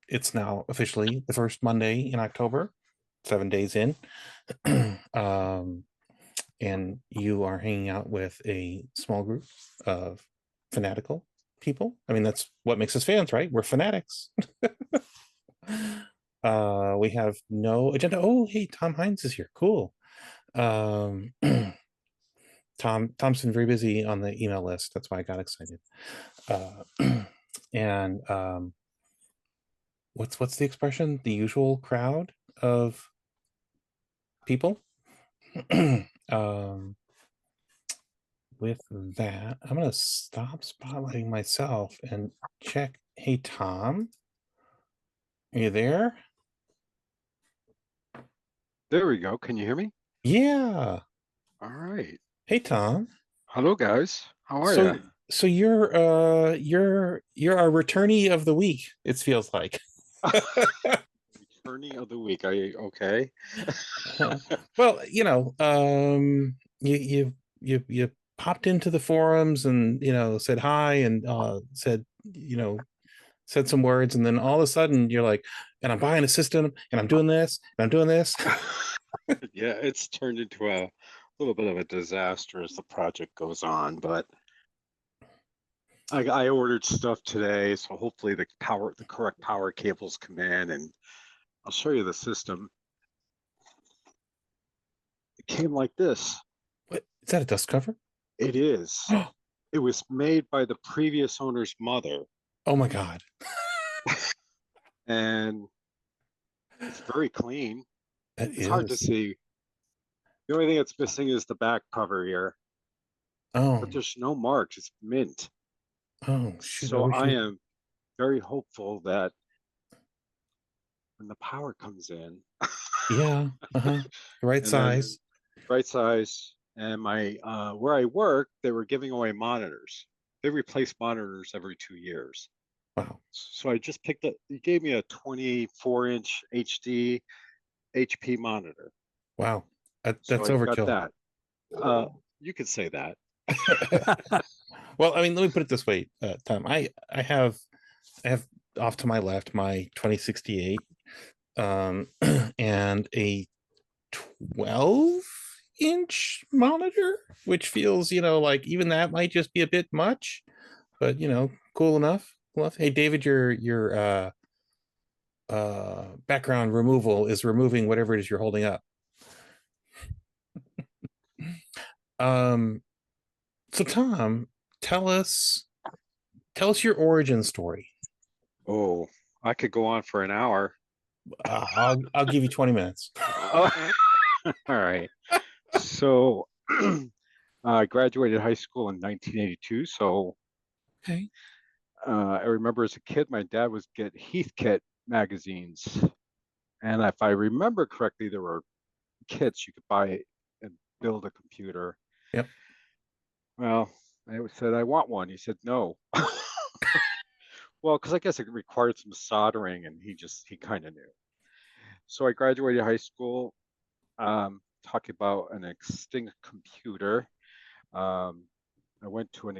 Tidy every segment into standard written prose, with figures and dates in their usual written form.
it's now officially the first Monday in October, 7 days in. um, and you are hanging out with a small group of fanatical people. I mean, that's what makes us fans, right? We're fanatics. We have no agenda. Oh, hey, Tom Hines is here. Cool. Um, Tom's been very busy on the email list. That's why I got excited. And what's the expression? The usual crowd of people. um, with that, I'm gonna stop spotlighting myself and check. Hey, Tom, are you there? There we go. Can you hear me? Yeah. All right. Hey, Tom. Hello, guys. How are So you? so you're our returnee of the week, it feels like. Returning of the week. I okay. Well, you popped into the forums and said hi and said some words, and then all of a sudden you're like, and I'm buying a system and I'm doing this and I'm doing this. Yeah, it's turned into a little bit of a disaster as the project goes on, but I ordered stuff today, so hopefully the correct power cables come in, and I'll show you the system. It came like this. What is that, a dust cover? It is. It was made by the previous owner's mother, Oh my God. and it's very clean. That It's hard to is. see. The only thing that's missing is the back cover here, Oh, but there's no marks. It's mint. oh shoot. I So wish I you. am very hopeful that when the power comes in Yeah. Uh-huh. Right and then size. right size and my where I work, they were giving away monitors. They replace monitors every 2 years. Wow. So I just picked up, he gave me a 24-inch HD HP monitor. Wow. So That's I got overkill. that. Uh, you could say that. Well, I mean, let me put it this way, Tom. I have off to my left my 2068, and a 12-inch monitor, which feels, like even that might just be a bit much, but cool enough. Well, hey, David, your background removal is removing whatever it is you're holding up. Um, so Tom, tell us tell us your origin story. Oh, I could go on for an hour. I'll give you 20 minutes. Oh, all right. So I graduated high school in 1982. So Okay. I remember as a kid, my dad was get Heathkit magazines, and if I remember correctly, there were kits you could buy and build a computer. Yep. Well, I said I want one. He said no. Well, because I guess it required some soldering, and he kind of knew. So I graduated high school, talking about an extinct computer. Um, I went to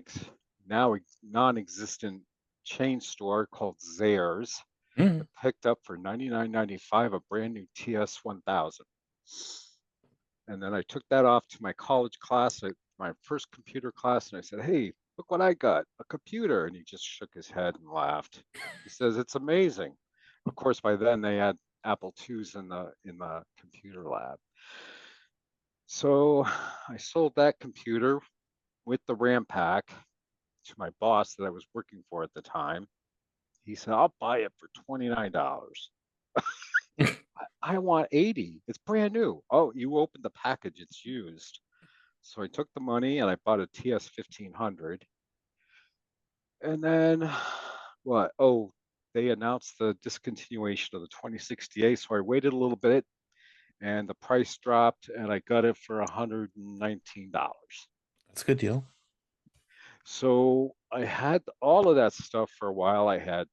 now non-existent chain store called Zayre's. I Mm. picked up for 99.95 a brand new TS 1000. And then I took that off to my college class, my first computer class, and I said, "Hey, look what I got, a computer." And he just shook his head and laughed. He says, "It's amazing." Of course, by then they had Apple IIs in the computer lab. So I sold that computer with the RAM pack to my boss that I was working for at the time. He said, "I'll buy it for $29." I want 80. It's brand new. Oh, you opened the package, it's used. So I took the money and I bought a TS 1500. And then what? Oh, they announced the discontinuation of the 2068. So I waited a little bit and the price dropped and I got it for $119. That's a good deal. So I had all of that stuff for a while. I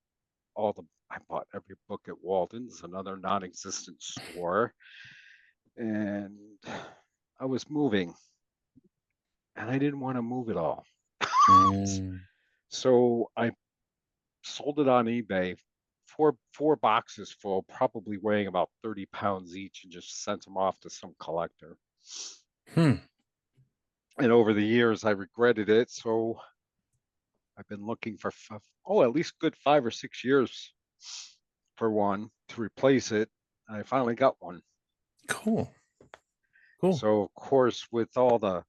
bought every book at Walden's, another non-existent store, and I was moving and I didn't want to move it all. Mm. So I sold it on eBay four boxes full, probably weighing about 30 pounds each, and just sent them off to some collector. Hmm. And over the years, I regretted it. So I've been looking for, at least good 5 or 6 years for one to replace it. And I finally got one. Cool. Cool. So, of course, with all the,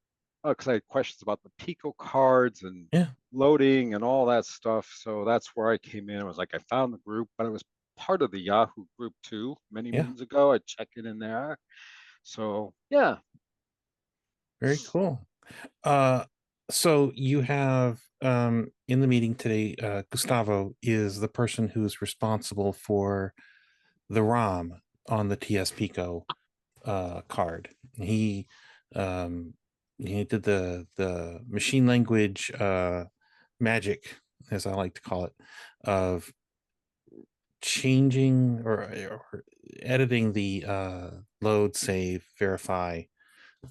because I had questions about the Pico cards and Yeah. loading and all that stuff. So that's where I came in. I was like, I found the group, but I was part of the Yahoo group too many Yeah. moons ago. I checked it in there. So, yeah. Very cool. Uh, so you have in the meeting today, Gustavo is the person who's responsible for the ROM on the TS Pico card. Um, he did the machine language magic, as I like to call it, of changing or editing the load, save, verify,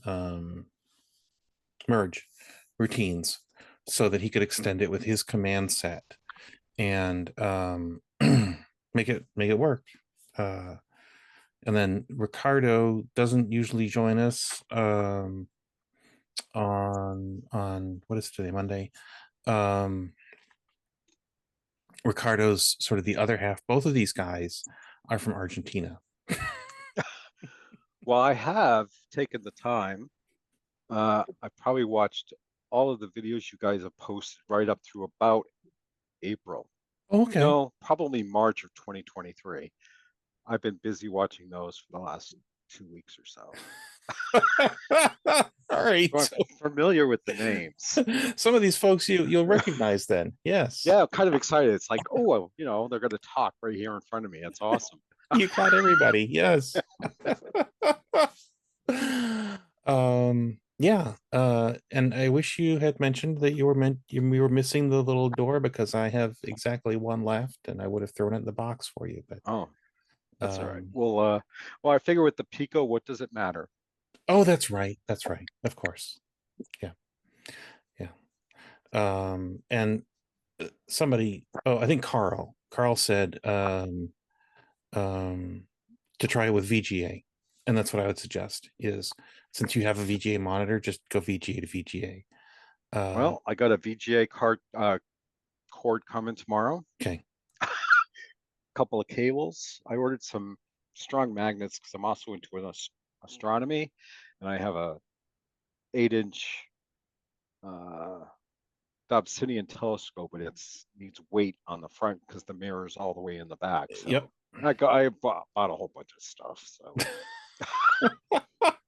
um, merge routines so that he could extend it with his command set and make it work. Uh, and then Ricardo doesn't usually join us on what is today, Monday. Um, Ricardo's sort of the other half. Both of these guys are from Argentina. Well, I have taken the time. I probably watched all of the videos you guys have posted right up through about April. Okay. No, probably March of 2023. I've been busy watching those for the last 2 weeks or so. All right. So I'm familiar with the names. Some of these folks you'll recognize then. Yes. Yeah, I'm kind of excited. It's like, oh, they're going to talk right here in front of me. That's awesome. You caught everybody. Yes. Yeah, and I wish you had mentioned that we were missing the little door, because I have exactly one left and I would have thrown it in the box for you, but Oh, that's all right. um Well, I figure with the Pico, what does it matter? oh, that's right. That's right. Of course. Yeah. Yeah. And somebody, oh, I think Carl said um to try it with VGA. And that's what I would suggest is, since you have a VGA monitor, just go VGA to VGA. Well, I got a VGA cord coming tomorrow. Okay. A couple of cables. I ordered some strong magnets because I'm also into astronomy, and I have a 8-inch uh, Dobsonian telescope, but it needs weight on the front because the mirror is all the way in the back. Yep. So I bought a whole bunch of stuff. So I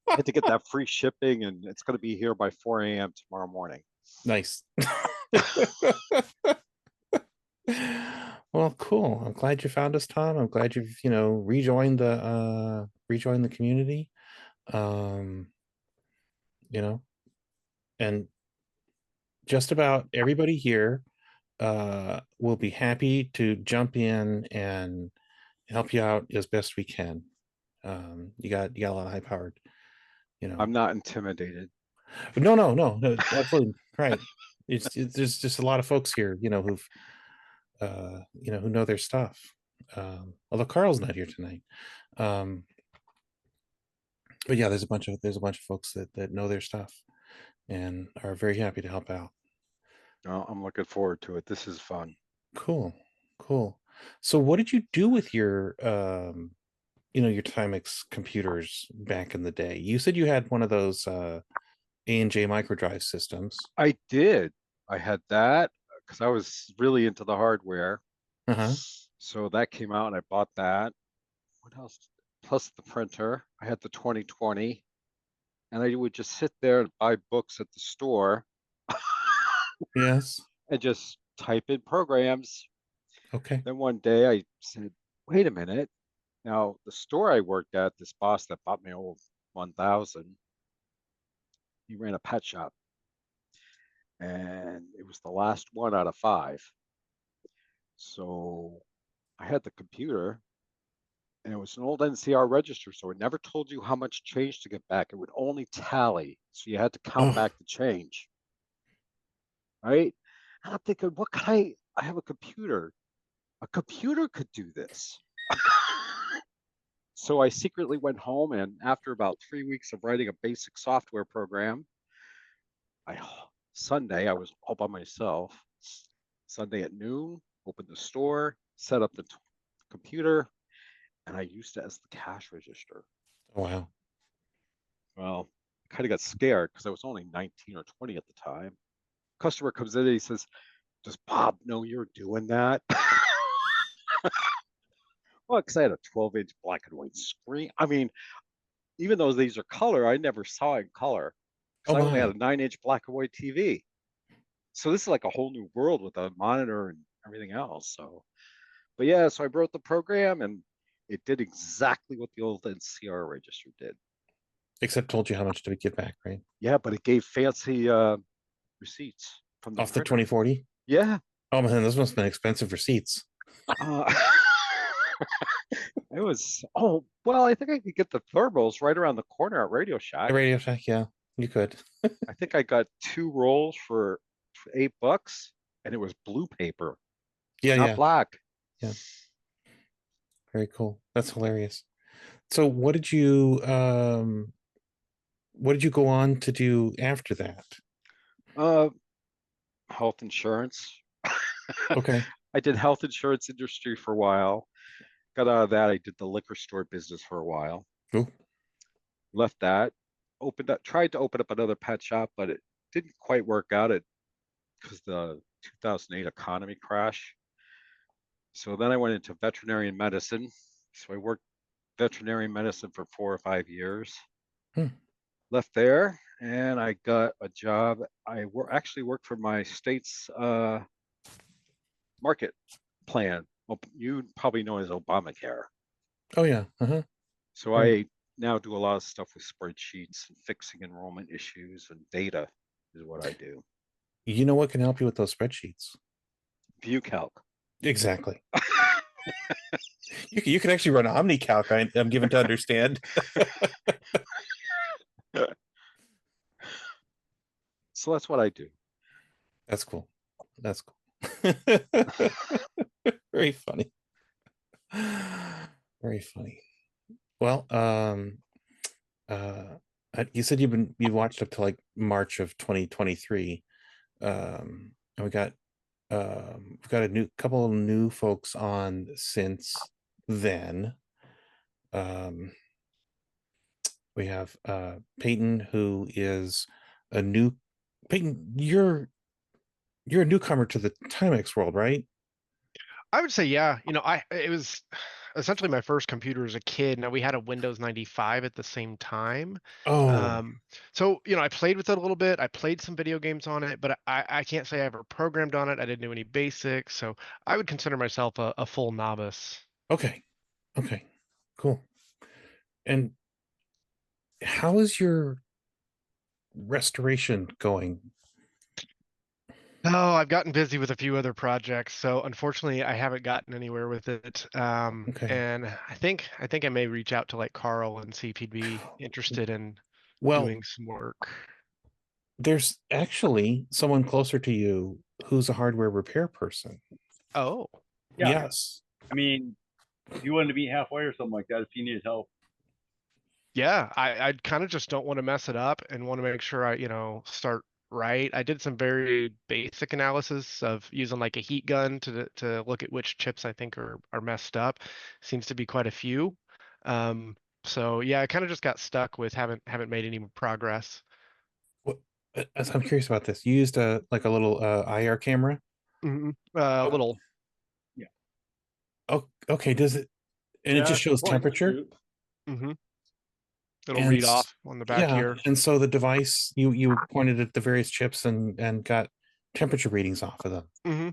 had to get that free shipping, and it's going to be here by 4 a.m. tomorrow morning. Nice. Well, cool. I'm glad you found us, Tom. I'm glad you've, rejoined the community. Um, you know, and just about everybody here will be happy to jump in and help you out as best we can. You got a lot of high powered, you know. I'm not intimidated. But no, absolutely right. There's just a lot of folks here, who know their stuff. Although Carl's not here tonight. Um, but yeah, there's a bunch of folks that know their stuff and are very happy to help out. No, I'm looking forward to it. This is fun. Cool, cool. So what did you do with your Timex computers back in the day? You said you had one of those A&J microdrive systems. I did. I had that because I was really into the hardware. Uh-huh. So that came out and I bought that. What else? Plus the printer. I had the 2020 and I would just sit there and buy books at the store Yes. and just type in programs. Okay. Then one day I said, wait a minute. Now, the store I worked at, this boss that bought me old 1000, he ran a pet shop and it was the last one out of 5. So I had the computer and it was an old NCR register, so it never told you how much change to get back. It would only tally, so you had to count Oh, back the change, right? And I'm thinking, what can I have a computer. a computer could do this. So I secretly went home, and after about 3 weeks of writing a basic software program, I Sunday I was all by myself. Sunday at noon, opened the store, set up the computer, and I used it as the cash register. Oh, wow. Well, I kind of got scared because I was only 19 or 20 at the time. Customer comes in and he says, "Does Bob know you're doing that?" Well, because I had a 12-inch black and white screen. I mean, even though these are color, I never saw it in color Oh, because I only had my. a 9-inch black and white TV. So this is like a whole new world with a monitor and everything else. So, but yeah, so I wrote the program and it did exactly what the old NCR register did. Except told you how much to give back, right? Yeah, but it gave fancy receipts from the Off the printer. 2040. Yeah. Oh, man, those must have been expensive receipts. Uh, it was, oh, well, I think I could get the thermals right around the corner at Radio The Shack. Radio Shack, yeah, you could. I think I got 2 rolls for $8 and it was blue paper, Yeah, not yeah, black. yeah. Very cool. That's hilarious. So what did you go on to do after that? Uh, Health insurance. Okay. I did health insurance industry for a while. Got out of that. I did the liquor store business for a while. Oh, Left that. Opened up. Tried to open up another pet shop, but it didn't quite work out. It because the 2008 economy crash. So then I went into veterinary medicine. So I worked veterinary medicine for 4 or 5 years. hmm. Left there, and I got a job. Actually worked for my state's market plan. You probably know as Obamacare. Oh, yeah. Uh-huh. So Right. I now do a lot of stuff with spreadsheets and fixing enrollment issues and data is what I do. You know what can help you with those spreadsheets? View calc. Exactly. You can actually run OmniCalc. I'm given to understand. So that's what I do. That's cool. That's cool. Very funny. Very funny. Well, uh, you said you watched up to like March of 2023. And we've got a new couple of new folks on since then. Um, we have Peyton, who is a new Peyton. You're a newcomer to the Timex world, right? I would say, yeah. It was essentially my first computer as a kid. Now we had a Windows 95 at the same time. Oh, Um, so, I played with it a little bit. I played some video games on it, but I can't say I ever programmed on it. I didn't do any basics. So I would consider myself a full novice. okay, okay, cool. And how is your restoration going? Oh, I've gotten busy with a few other projects, so unfortunately I haven't gotten anywhere with it. Okay. And I think I may reach out to like Carl and see if he'd be interested in Well, doing some work. there's actually someone closer to you who's a hardware repair person. Oh. Yeah, Yes. I mean, if you wanted to meet halfway or something like that, if you needed help. Yeah, I kind of just don't want to mess it up and want to make sure I start right. I did some very basic analysis of using like a heat gun to look at which chips I think are messed up. Seems to be quite a few. Um, so yeah, I kind of just got stuck with haven't made any progress. What, as I'm curious about this, you used a like a little IR camera. A Oh, little. Yeah. oh, okay. Does it and it Yeah, just shows point and temperature? shoot. hmm It'll And read off on the back yeah, here. and so the device you pointed at the various chips and got temperature readings off of them. hmm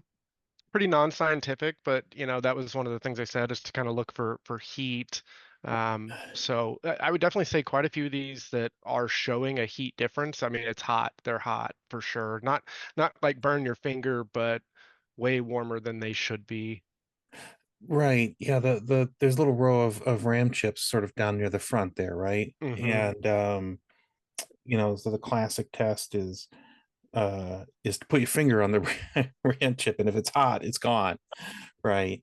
Pretty non-scientific, but that was one of the things I said is to kind of look for heat. So I would definitely say quite a few of these that are showing a heat difference. I mean, it's hot. They're hot for sure. Not like burn your finger, but way warmer than they should be. Right. Yeah, the there's a little row of RAM chips sort of down near the front there, right? hmm And so the classic test is to put your finger on the RAM chip, and if it's hot, it's gone, right?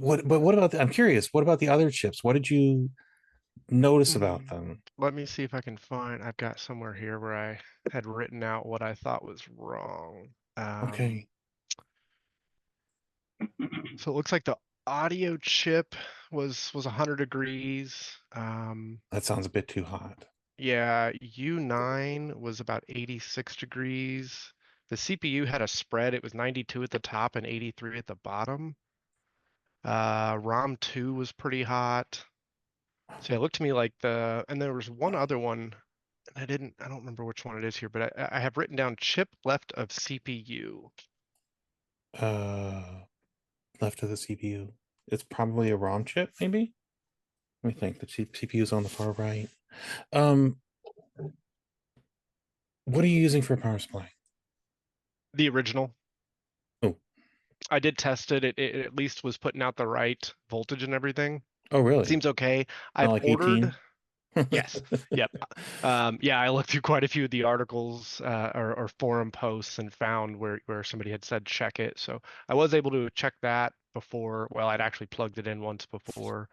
But what about I'm curious, what about the other chips? What did you notice about Hmm. them? Let me see if I can find. I've got somewhere here where I had written out what I thought was wrong. Okay. So it looks like the audio chip was 100 degrees. That sounds a bit too hot. Yeah, U9 was about 86 degrees. The CPU had a spread. It was 92 at the top and 83 at the bottom. ROM 2 was pretty hot. So it looked to me like and there was one other one, and I don't remember which one it is here, but I have written down chip left of CPU. Uh, left of the CPU. It's probably a ROM chip, maybe. Let me think. The CPU is on the far right. Um, what are you using for a power supply? The original. Oh, I did test it. It at least was putting out the right voltage and everything. oh, really? Seems okay. Not I've like ordered. 18. Yes. Yep. Yeah, I looked through quite a few of the articles or forum posts and found where somebody had said check it. So I was able to check that before. Well, I'd actually plugged it in once before.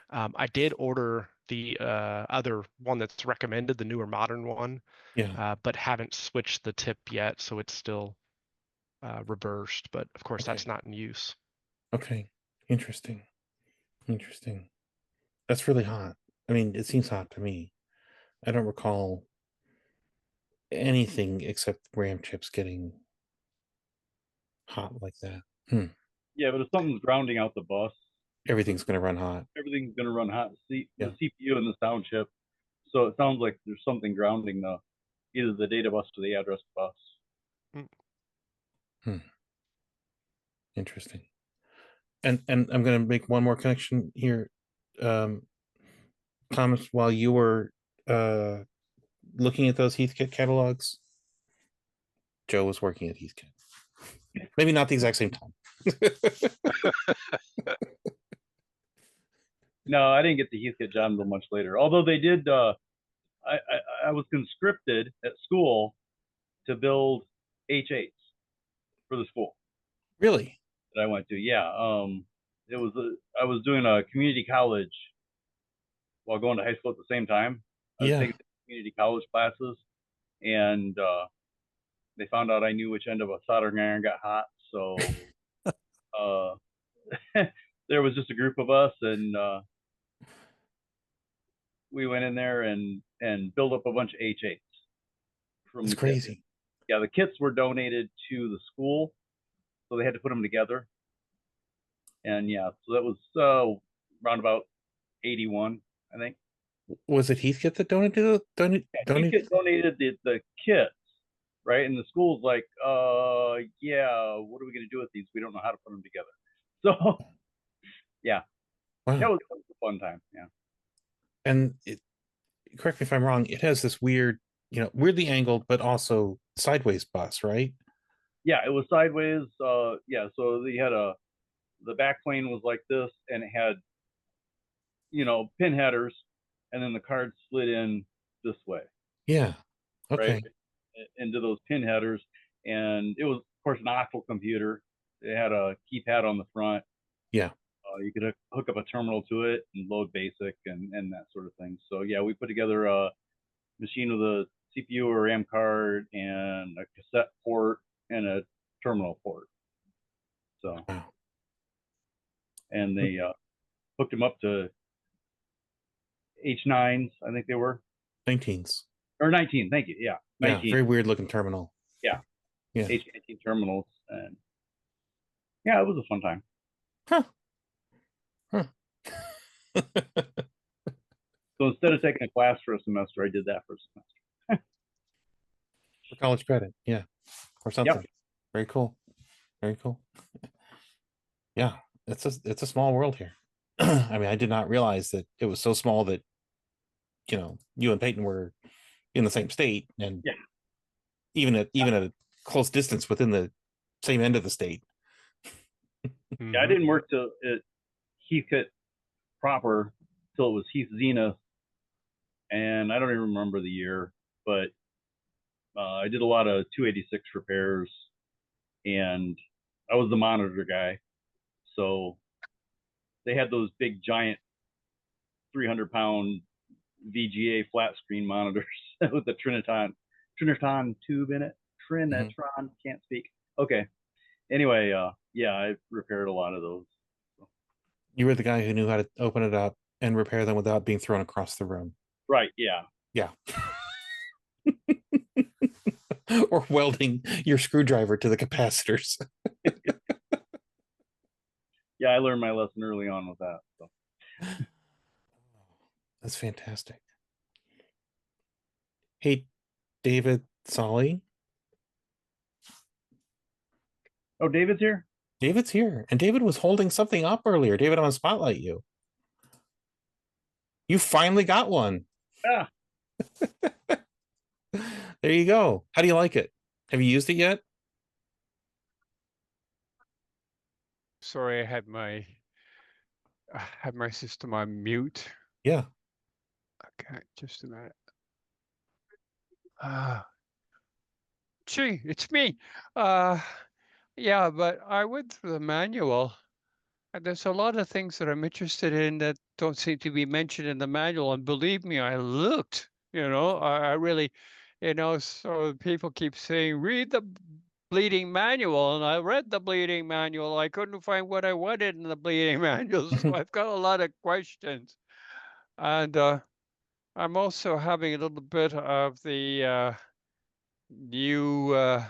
I did order the other one that's recommended, the newer modern one, Yeah. but haven't switched the tip yet, so it's still reversed. But of course, Okay. that's not in use. Okay. Interesting. Interesting. That's really hot. I mean, it seems hot to me. I don't recall anything except RAM chips getting hot like that. Yeah, but if something's grounding out the bus, Everything's going to run hot. everything's going to run hot. See, Yeah. the CPU and the sound chip. So it sounds like there's something grounding either the data bus or the address bus. Interesting. And I'm going to make one more connection here. Um, Thomas, while you were uh, looking at those Heathkit catalogs, Joe was working at Heathkit. Maybe not the exact same time. No, I didn't get the Heathkit job until much later. Although they did, I was conscripted at school to build H8s for the school Really? that I went to. Yeah, I was doing a community college while going to high school at the same time. I was Yeah. taking community college classes, and they found out I knew which end of a soldering iron got hot. So uh, there was just a group of us, and we went in there and built up a bunch of H8s from It's the kit. crazy. Yeah, the kits were donated to the school, so they had to put them together. And yeah, so that was around about 81, I think. Was it Heathkit that donated? Yeah, you get donated the kits, right? And the school's like, yeah, what are we going to do with these? We don't know how to put them together. So yeah, that Wow. was a fun time. Yeah. And correct me if I'm wrong, it has this weird, weirdly angled, but also sideways bus, right? Yeah, it was sideways. Yeah, so they had the back plane was like this, and it had, pin headers, and then the cards slid in this way, Yeah. right, Okay. into those pin headers. And it was, of course, an octal computer. It had a keypad on the front. Yeah. You could hook up a terminal to it and load BASIC and that sort of thing. So yeah, we put together a machine with a CPU or RAM card and a cassette port and a terminal port. So, Wow. and they hooked them up to H9s, I think they were, 19s. or 19. Thank you. Yeah, Yeah. 19. Very weird looking terminal. Yeah, Yeah. H19 terminals, and yeah, it was a fun time. Huh. Huh. So instead of taking a class for a semester, I did that for a semester. For college credit. Yeah. Or something. Yep. Very cool. Very cool. Yeah. It's a small world here. I mean, I did not realize that it was so small that, you and Peyton were in the same state, and Yeah. even at a close distance within the same end of the state. Yeah, I didn't work at Heathkit proper till it was Heath Zenith, and I don't even remember the year, but I did a lot of 286 repairs, and I was the monitor guy. So they had those big giant 300-pound VGA flat screen monitors with the Trinitron tube in it. Trinitron, can't speak. Okay. Anyway, yeah, I repaired a lot of those. You were the guy who knew how to open it up and repair them without being thrown across the room. Right, yeah. Yeah. Or welding your screwdriver to the capacitors. Yeah, I learned my lesson early on with that. So. That's fantastic. Hey, David Solly. Oh, David's here? David's here. And David was holding something up earlier. David, I'm gonna spotlight you. You finally got one. Yeah. There you go. How do you like it? Have you used it yet? Sorry, I had my system on mute. Yeah. Okay, just a minute. Gee, it's me. Yeah, but I went through the manual, and there's a lot of things that I'm interested in that don't seem to be mentioned in the manual. And believe me, I looked. I really, so people keep saying, read the bleeding manual, and I read the bleeding manual. I couldn't find what I wanted in the bleeding manual, so I've got a lot of questions. And I'm also having a little bit of the new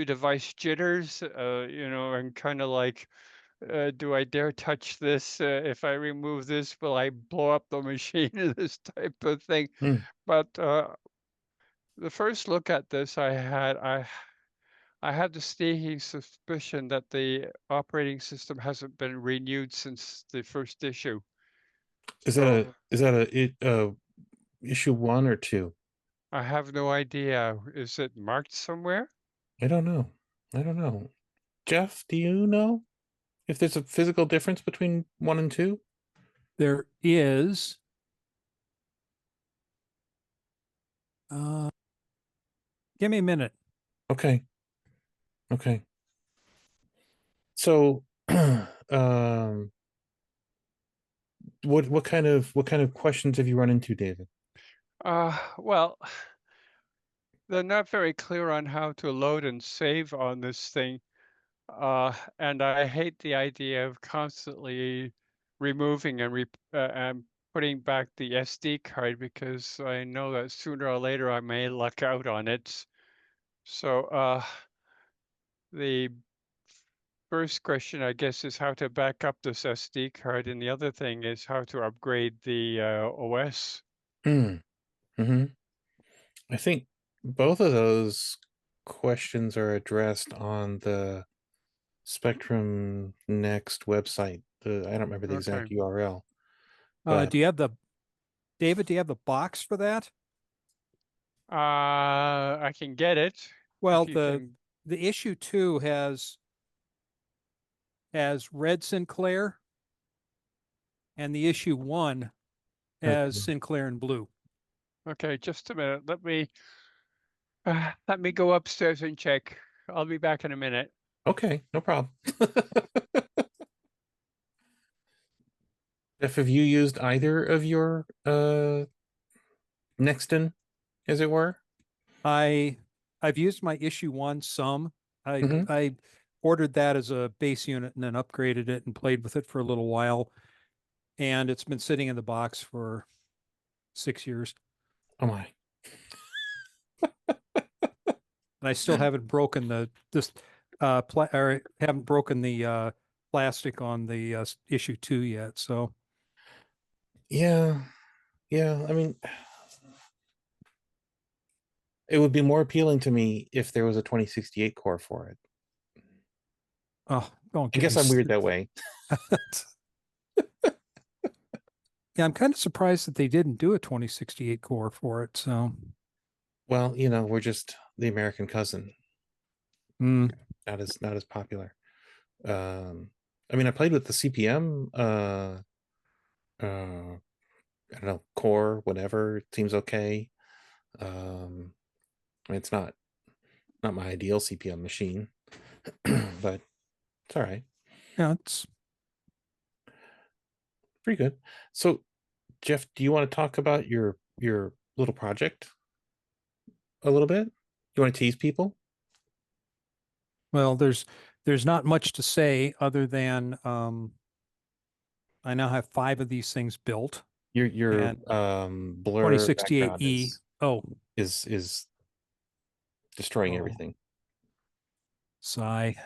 device jitters, and kind of like, do I dare touch this? If I remove this, will I blow up the machine? This type of thing. Mm. But the first look at this, I had the sneaking suspicion that the operating system hasn't been renewed since the first issue. Is So that a issue 1 or 2? I have no idea. Is it marked somewhere? I don't know. Jeff, do you know if there's a physical difference between 1 and 2? There is. Give me a minute. Okay. So, what kind of questions have you run into, David? Well, they're not very clear on how to load and save on this thing. And I hate the idea of constantly removing and putting back the SD card, because I know that sooner or later I may luck out on it. So the first question, I guess, is how to back up this SD card, and the other thing is how to upgrade the OS. Mm-hmm. I think both of those questions are addressed on the Spectrum Next website. I don't remember the exact Okay. URL. But Do you have David, do you have the box for that? I can get it. Well, if you can- the issue 2 has red Sinclair, and the issue 1 has Okay. Sinclair and blue. Okay, just a minute. Let me go upstairs and check. I'll be back in a minute. Okay, no problem. Jeff, have you used either of your Nexton, as it were? I've used my issue 1 some. Mhm. I ordered that as a base unit and then upgraded it and played with it for a little while. And it's been sitting in the box for 6 years. Oh my. And I still haven't broken haven't broken the plastic on the issue 2 yet. So Yeah. I mean, it would be more appealing to me if there was a 2068 core for it. don't I guess I'm weird that way. Yeah, I'm kind of surprised that they didn't do a 2068 core for it. So, Well, we're just the American cousin. mm, Not as popular. I mean, I played with the CPM I don't know, core, whatever. It seems okay. It's not my ideal CPM machine, but it's all right. yeah, Pretty good. So, Jeff, do you want to talk about your little project a little bit? You want to tease people? Well, there's not much to say other than I now have 5 of these things built. Your And blur background 2068E. Oh, is destroying Oh. everything. sigh.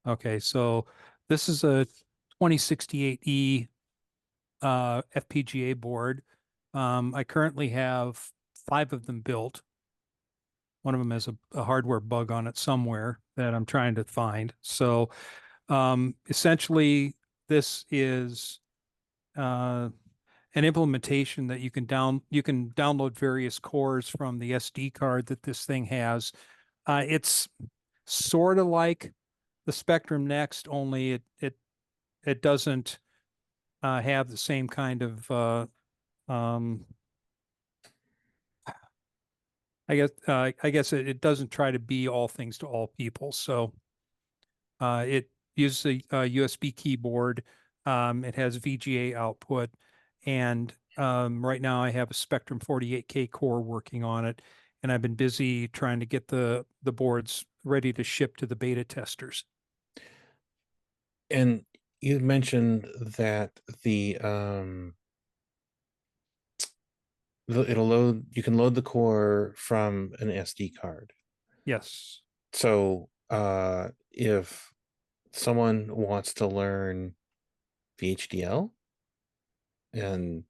Okay, so this is a 2068E FPGA board. I currently have 5 of them built. One of them has a hardware bug on it somewhere that I'm trying to find. So essentially, this is an implementation that you can download various cores from the SD card that this thing has. It's sort of like the Spectrum Next, only it doesn't have the same kind of um, I guess it doesn't try to be all things to all people. So it uses a USB keyboard. It has VGA output, and right now I have a Spectrum 48K core working on it, and I've been busy trying to get the boards ready to ship to the beta testers. And you mentioned that it'll load. You can load the core from an SD card. Yes. So if someone wants to learn VHDL and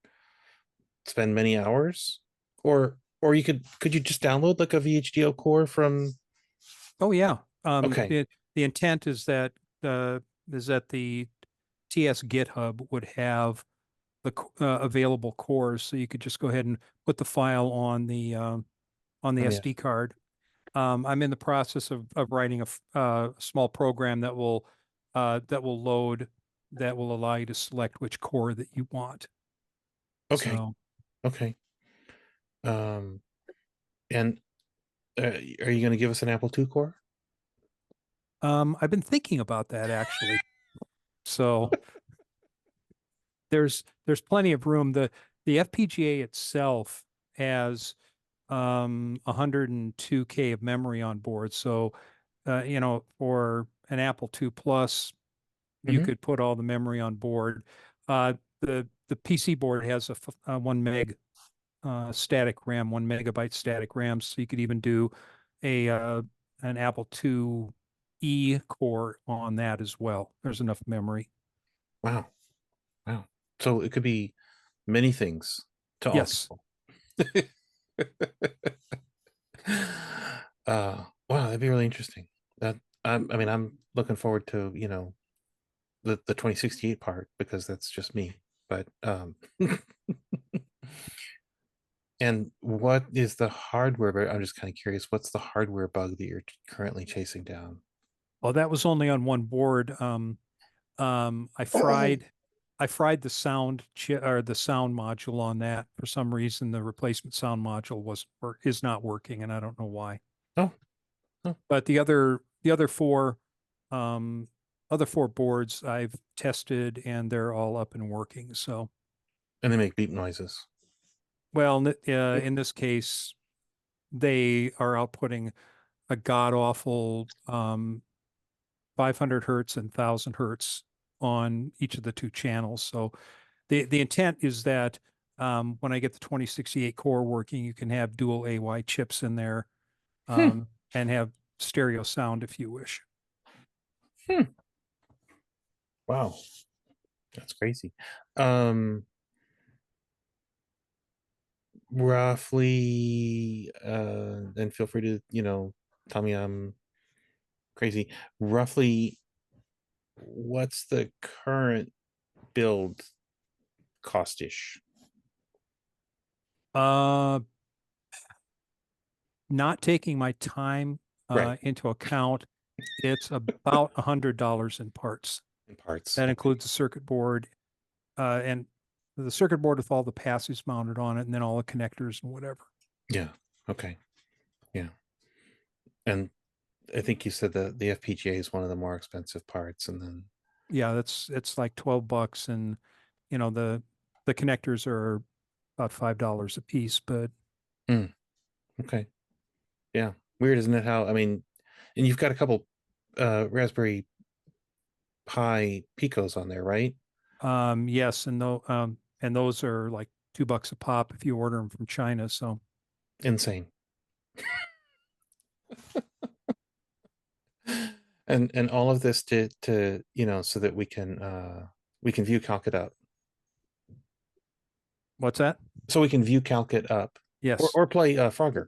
spend many hours, or you could you just download like a VHDL core from? Oh yeah. Okay. The intent is that the TS GitHub would have the available cores, so you could just go ahead and put the file on the Yes. SD card. I'm in the process of writing a small program that will load, that will allow you to select which core that you want. Okay. So, Okay. And are you going to give us an Apple II core? I've been thinking about that actually. So there's plenty of room. The FPGA itself has 102K of memory on board. So for an Apple II Plus, you Mhm. could put all the memory on board. The PC board has a 1 meg static RAM, 1 megabyte static RAM. So you could even do an Apple II core on that as well. There's enough memory. Wow. Wow. So it could be many things to all Yes. people. Wow, that'd be really interesting. That I mean, I'm looking forward to, the 2068 part because that's just me. But and what is the hardware? I'm just kind of curious. What's the hardware bug that you're currently chasing down? Well, that was only on one board. I fried the sound or the sound module on that. For some reason, the replacement sound module is not working, and I don't know why. Oh, oh. But the other um, four boards I've tested, and they're all up and working. So, And they make beep noises. well, in this case, they are outputting a god awful 500 hertz and 1000 hertz on each of the 2 channels. So the intent is that when I get the 2068 core working, you can have dual AY chips in there and have stereo sound if you wish. Wow, that's crazy. Roughly, and feel free to, tell me I'm crazy. Roughly, what's the current build cost-ish? Uh, Not taking my time Right. into account, it's about $100 in parts. In parts. That Okay. includes the circuit board and the circuit board with all the passives mounted on it, and then all the connectors and whatever. Yeah. Okay. Yeah. And I think you said the FPGA is one of the more expensive parts, and then Yeah, it's like $12, and the connectors are about $5 a piece. But okay, yeah, weird, isn't it? How, I mean, and you've got a couple Raspberry Pi Picos on there, right? yes, and those are like $2 a pop if you order them from China. So Insane. And all of this to so that we can view Calcut up. what's that? So we can view Calcut up. Yes. Or play Frogger.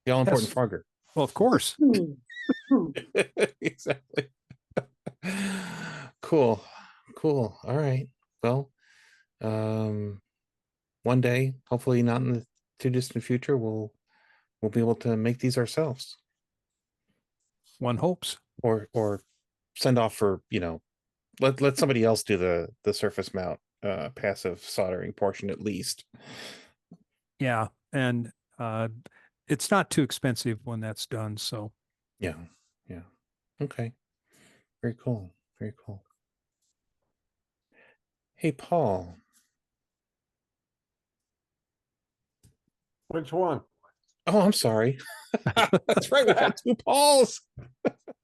The all important Yes. Frogger. Well, of course. Exactly. Cool. All right. Well, one day, hopefully not in the too distant future, we'll be able to make these ourselves. One hopes. Or send off for, let somebody else do the surface mount passive soldering portion at least. Yeah, and it's not too expensive when that's done. So Yeah. Okay. Very cool. Hey, Paul. Which one? Oh, I'm sorry. That's right. We've got two Pauls.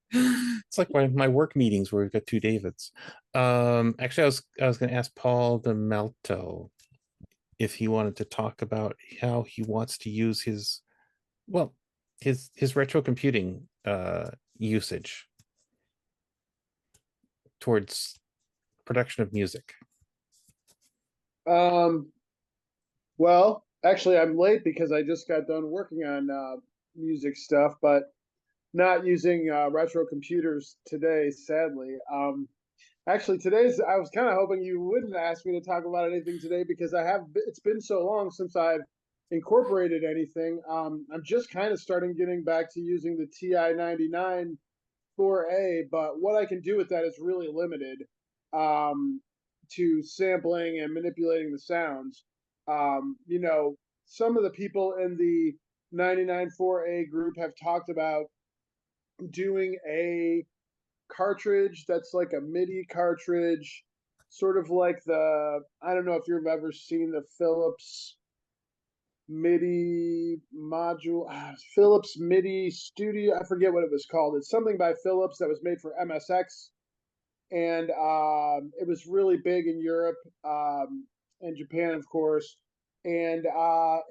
It's like my work meetings where we've got two Davids. Actually, I was going to ask Paul DeMelto if he wanted to talk about how he wants to use his retro computing usage towards production of music. Well, actually, I'm late because I just got done working on music stuff, but not using retro computers today, sadly. Actually, I was kind of hoping you wouldn't ask me to talk about anything today because it's been so long since I've incorporated anything. I'm just kind of getting back to using the TI 99 4A, but what I can do with that is really limited to sampling and manipulating the sounds. Some of the people in the 99 4A group have talked about doing a cartridge that's like a MIDI cartridge, sort of like I don't know if you've ever seen the Philips MIDI module, Philips MIDI Studio. I forget what it was called. It's something by Philips that was made for MSX, and it was really big in Europe and Japan, of course. And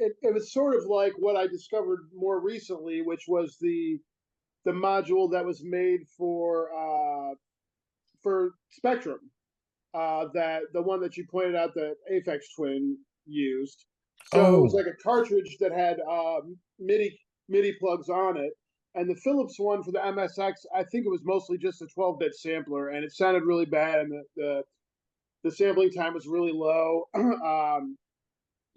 it was sort of like what I discovered more recently, which was the module that was made for Spectrum, that the one that you pointed out that Aphex Twin used. So it was like a cartridge that had MIDI plugs on it. And the Philips one for the MSX, I think it was mostly just a 12-bit sampler, and it sounded really bad, and the sampling time was really low.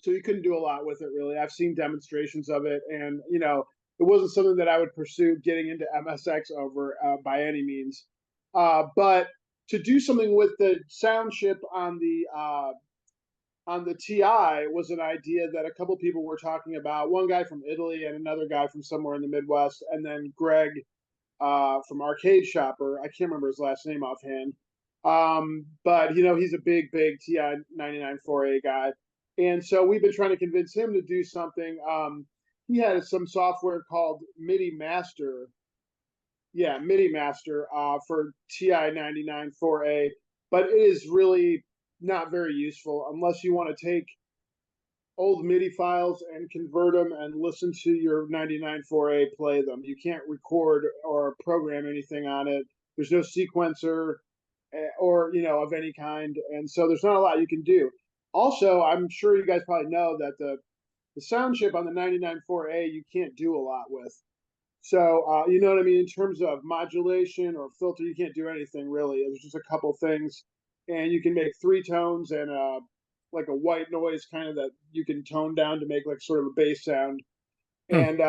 So you couldn't do a lot with it, really. I've seen demonstrations of it, and it wasn't something that I would pursue getting into MSX over by any means. But to do something with the sound chip on the TI was an idea that a couple people were talking about. One guy from Italy and another guy from somewhere in the Midwest, and then Greg from Arcade Shopper. I can't remember his last name offhand. But he's a big TI 99 4A guy. And so we've been trying to convince him to do something. He had some software called MIDI Master. Yeah, MIDI Master for TI 99 4A. But it is really not very useful unless you want to take old MIDI files and convert them and listen to your 99 4A play them. You can't record or program anything on it. There's no sequencer or of any kind, and so there's not a lot you can do. Also, I'm sure you guys probably know that the sound chip on the 99 4A you can't do a lot with. So you know what I mean, in terms of modulation or filter, you can't do anything really. There's just a couple things, and you can make 3 tones and like a white noise kind of that you can tone down to make like sort of a bass sound. And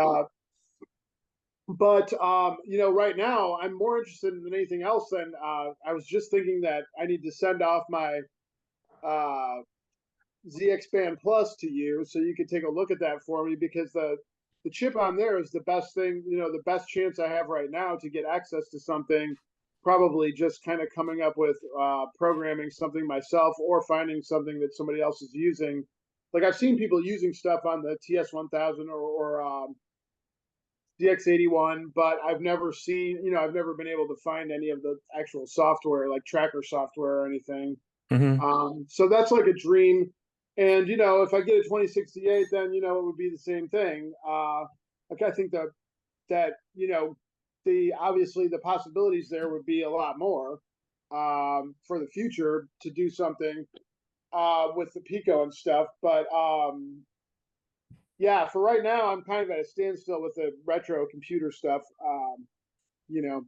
but right now I'm more interested in anything else than I was just thinking that I need to send off my ZX Band Plus to you so you could take a look at that for me, because the chip on there is the best thing, the best chance I have right now to get access to something. Probably just kind of coming up with programming something myself or finding something that somebody else is using. Like I've seen people using stuff on the TS1000 or DX81, but I've never seen, I've never been able to find any of the actual software, like tracker software or anything. So that's like a dream. And, if I get a 2068, then, it would be the same thing. Like I think that, obviously the possibilities there would be a lot more for the future to do something with the Pico and stuff. But yeah, for right now, I'm kind of at a standstill with the retro computer stuff.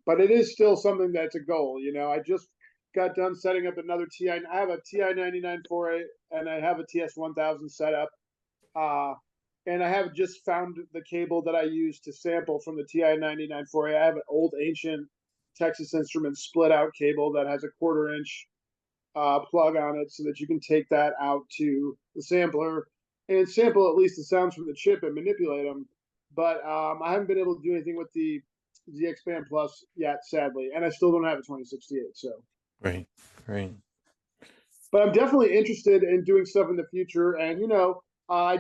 But it is still something that's a goal. I just got done setting up another TI. I have a TI 9948 and I have a TS 1000 set up. And I have just found the cable that I use to sample from the TI 9948. I have an old ancient Texas Instruments split out cable that has a 1/4 inch plug on it so that you can take that out to the sampler and sample at least the sounds from the chip and manipulate them. But I haven't been able to do anything with the ZX Band Plus yet, sadly, and I still don't have a 2068. So Right. but I'm definitely interested in doing stuff in the future. And I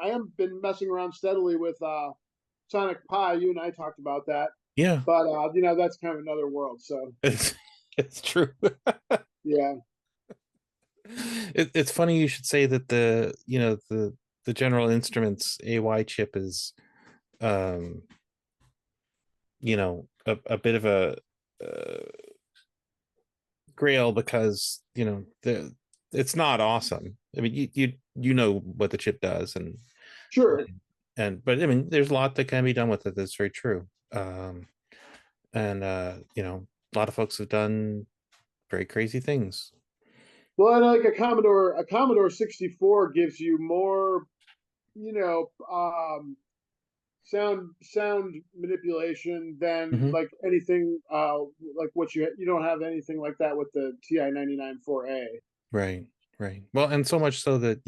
am been messing around steadily with Sonic Pi. You and I talked about that. Yeah. But that's kind of another world. So it's true. Yeah. It's funny you should say that the General Instruments AY chip is a bit of a grail because it's not awesome. I mean, you know what the chip does, and sure, but I mean, there's a lot that can be done with it. That's very true. And a lot of folks have done very crazy things. Well, and like a Commodore 64 gives you more, sound manipulation than like anything like what you don't have anything like that with the TI 99.4A. Right. Well, and so much so that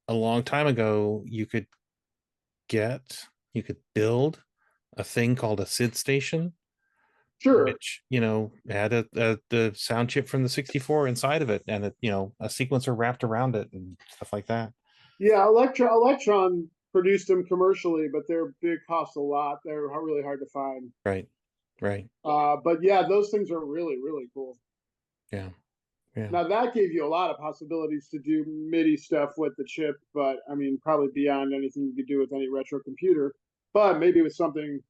a long time ago you could build a thing called a SID station. Sure. Which had the sound chip from the 64 inside of it, and a sequencer wrapped around it and stuff like that. Yeah, Electron produced them commercially, but they cost a lot. They're really hard to find. Right. But yeah, those things are really, really cool. Yeah. Now that gave you a lot of possibilities to do MIDI stuff with the chip, but I mean, probably beyond anything you could do with any retro computer. But maybe with something,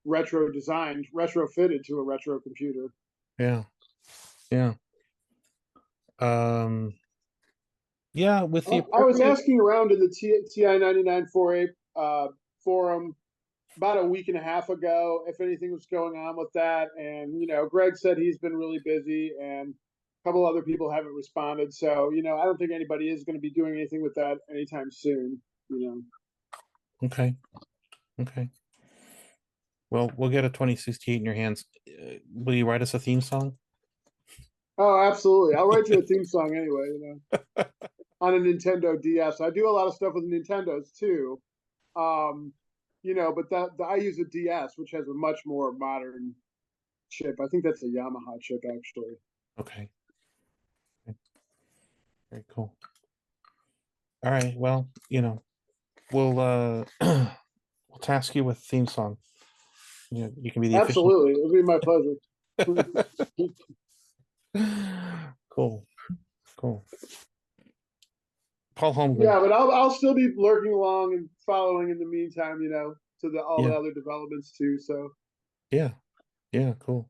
retrofitted to a retro computer. Yeah. With the I was asking around in the TI 99.4A forum about a week and a half ago if anything was going on with that, and Greg said he's been really busy, and a couple other people haven't responded. So I don't think anybody is going to be doing anything with that anytime soon. Okay. Well, we'll get a 2068 in your hands. Will you write us a theme song? Oh, absolutely. I'll write you a theme song anyway, on a Nintendo DS. I do a lot of stuff with Nintendos too. But I use a DS, which has a much more modern chip. I think that's a Yamaha chip, actually. Okay. Very cool. All right. Well, we'll task you with theme song. You can be the absolutely. It'll be my pleasure. Cool. Paul Holmgren. Yeah, but I'll still be lurking along and following in the meantime, to all the other developments too. So yeah, cool.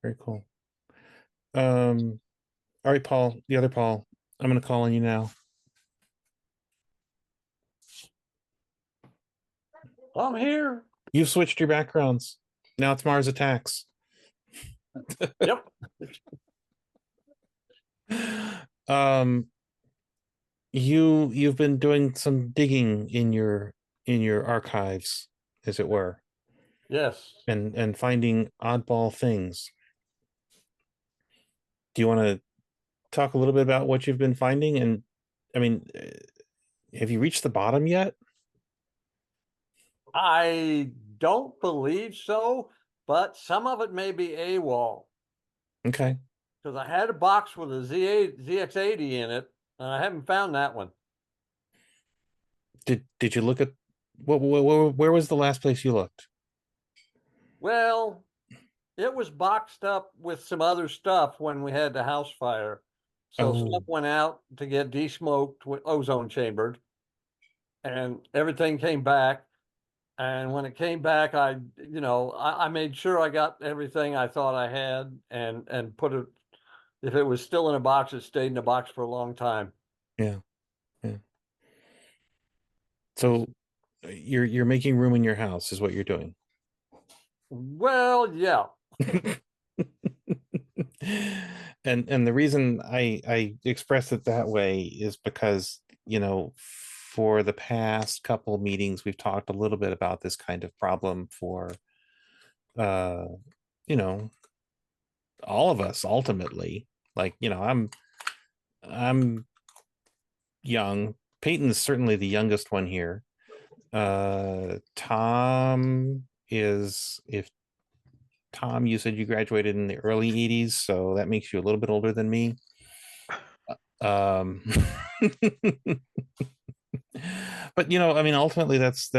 Very cool. All right, Paul, the other Paul, I'm gonna call on you now. I'm here. You've switched your backgrounds. Now it's Mars Attacks. Yep. You've been doing some digging in your archives, as it were. Yes. And finding oddball things. Do you want to talk a little bit about what you've been finding? And I mean, Have you reached the bottom yet? I don't believe so, but some of it may be AWOL. Okay. Because I had a box with a ZX80 in it, and I haven't found that one. Did you look at where was the last place you looked? Well, it was boxed up with some other stuff when we had the house fire. So Oh. stuff went out to get de-smoked, ozone chambered, and everything came back. And when it came back, I made sure I got everything I thought I had and put it, if it was still in a box, it stayed in a box for a long time. Yeah. Yeah. So you're making room in your house is what you're doing. Well, yeah. And the reason I express it that way is because, for the past couple meetings, we've talked a little bit about this kind of problem for, you know, all of us ultimately. Like, I'm young. Peyton's certainly the youngest one here. Tom is, if Tom, you said you graduated in the early 80s, so that makes you a little bit older than me. Um, but I mean, ultimately, it's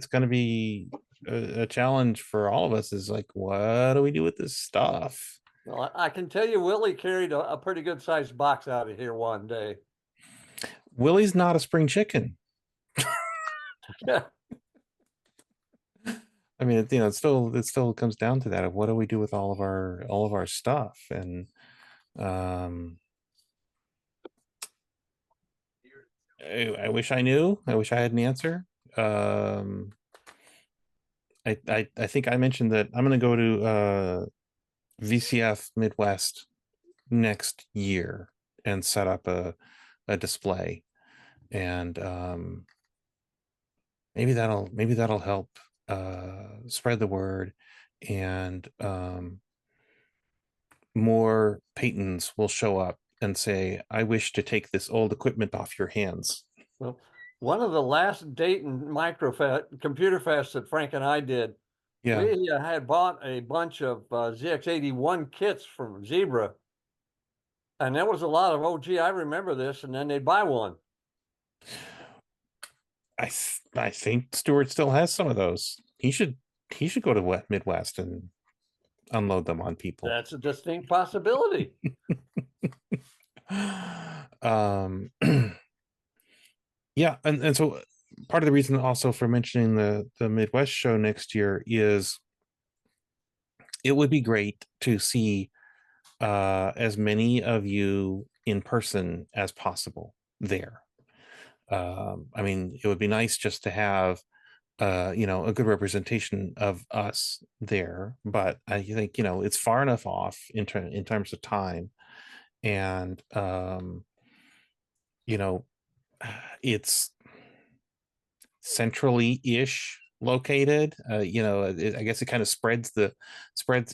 going to be a challenge for all of us. Is like, what do we do with this stuff? Well, I can tell you, Willie carried a pretty good sized box out of here one day. Willie's not a spring chicken. Yeah. I mean, it still comes down to that of what do we do with all of our stuff, and I wish I knew. I wish I had an answer. I think I mentioned that I'm going to go to VCF Midwest next year and set up a display, and maybe that'll help spread the word, and more Peytons will show up and say, I wish to take this old equipment off your hands. Well, one of the last Dayton computer fests that Frank and I did, Yeah. we had bought a bunch of ZX81 kits from Zebra. And there was a lot of, oh, gee, I remember this. And then they'd buy one. I think Stuart still has some of those. He should go to Midwest and unload them on people. That's a distinct possibility. Yeah, and so part of the reason also for mentioning the Midwest show next year is it would be great to see as many of you in person as possible there. I mean, it would be nice just to have a good representation of us there, but I think it's far enough off in terms of time, and it's centrally-ish located. I guess it kind of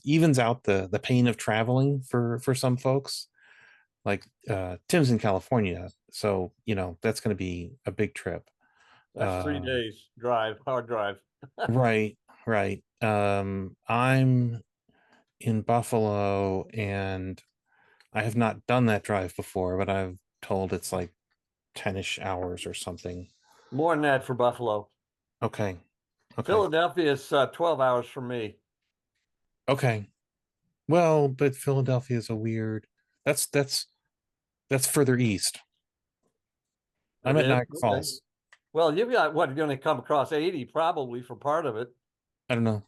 evens out the pain of traveling for some folks. Like Tim's in California, so that's going to be a big trip. That's 3 days hard drive. Right. I'm in Buffalo, and I have not done that drive before, but I've told it's like 10-ish hours or something. More than that for Buffalo. Okay. Philadelphia is 12 hours from me. Okay. Well, but Philadelphia is a weird. That's further east. I'm at Niagara Falls. Well, you've got what, you're going to come across 80 probably for part of it. I don't know.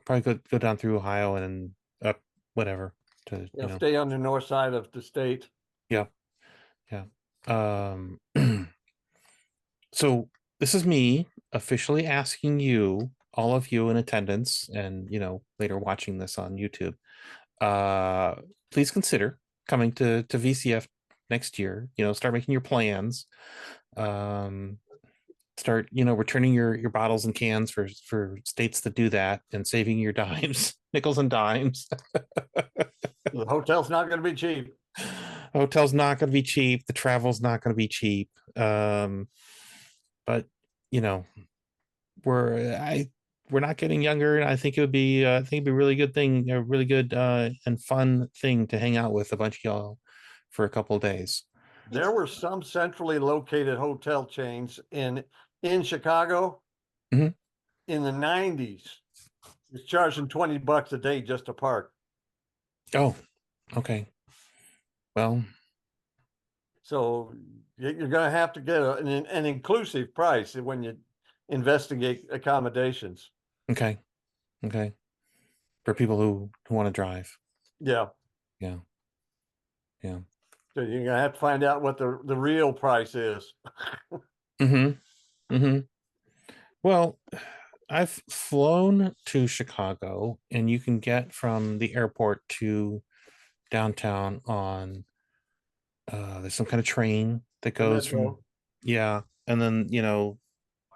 Probably go down through Ohio and up whatever to stay on the north side of the state. Yeah. So this is me officially asking you, all of you in attendance, and later watching this on YouTube, please consider coming to VCF next year. Start making your plans. Start returning your bottles and cans for states that do that, and saving your dimes, nickels and dimes. The hotel's not going to be cheap. Hotel's not going to be cheap. The travel's not going to be cheap. But you know, we're not getting younger, and I think it would be a really good thing, a really good and fun thing to hang out with a bunch of y'all for a couple of days. There were some centrally located hotel chains in Chicago Mhm. in the 90s. It's charging $20 a day just to park. Oh, okay. Well, So you're going to have to get an inclusive price when you investigate accommodations. okay, for people who want to drive. Yeah. Yeah. So you're going to have to find out what the real price is. Well, I've flown to Chicago, and you can get from the airport to downtown on there's some kind of train that goes from Metro. and then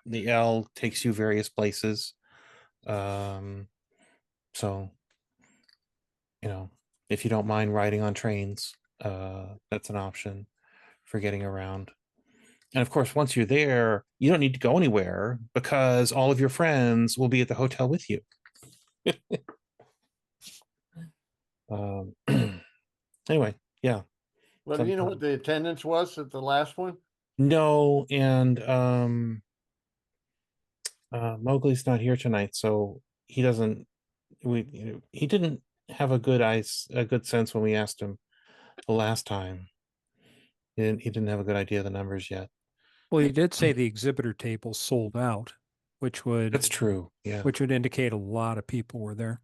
the L takes you various places. So if you don't mind riding on trains, that's an option for getting around. And of course, once you're there, you don't need to go anywhere because all of your friends will be at the hotel with you. Anyway, yeah. Well, do you know what the attendance was at the last one? No, and Mowgli's not here tonight, so he doesn't. He didn't have a good sense when we asked him the last time. He didn't have a good idea of the numbers yet. Well, he did say the exhibitor table sold out, which would That's true. Yeah, which would indicate a lot of people were there.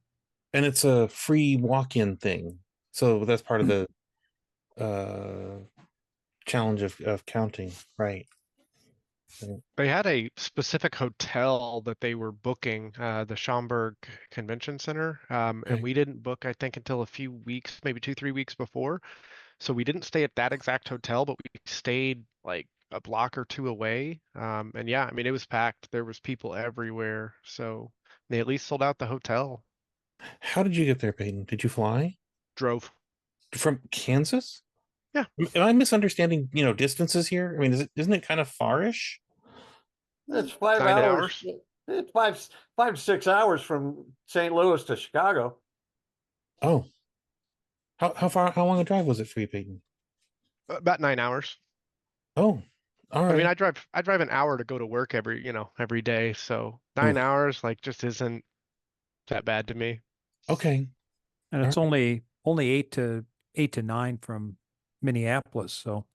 and it's a free walk-in thing, so that's part of the challenge of counting, right? They had a specific hotel that they were booking, the Schaumburg Convention Center, and Okay. we didn't book, I think, until a few weeks, maybe 2-3 weeks before. So we didn't stay at that exact hotel, but we stayed like a block or two away. And yeah, I mean, it was packed. There was people everywhere. So they at least sold out the hotel. How did you get there, Peyton? Did you fly Drove. from Kansas? Yeah. Am I misunderstanding, distances here? I mean, isn't it kind of farish? It's 5 9 hours. hours. It's 5 to 6 hours from St. Louis to Chicago. Oh, how long a drive was it for you, Peyton? About 9 hours. Oh, all right. I mean, I drive an hour to go to work every day. So 9 Oof. hours just isn't that bad to me. Okay. And it's All only 8 to 9 from Minneapolis. So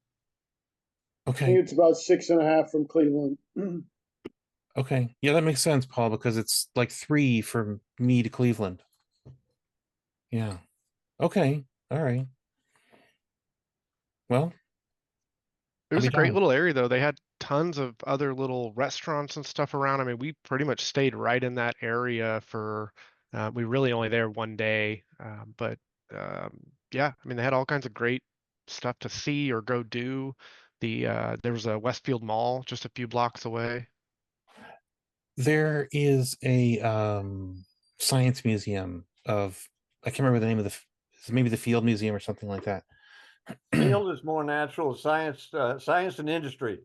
I think Okay. it's about 6.5 from Cleveland. Okay. Yeah, that makes sense, Paul, because it's like 3 from me to Cleveland. Yeah. Okay. All right. Well, It I'll was be a great darned. little area though. They had tons of other little restaurants and stuff around. I mean, we pretty much stayed right in that area for, we really only there one day. But yeah, I mean, they had all kinds of great stuff to see or go do. There was a Westfield Mall just a few blocks away. There is a science museum of, I can't remember the name of maybe the Field Museum or something like that. Field is more natural. Science and industry.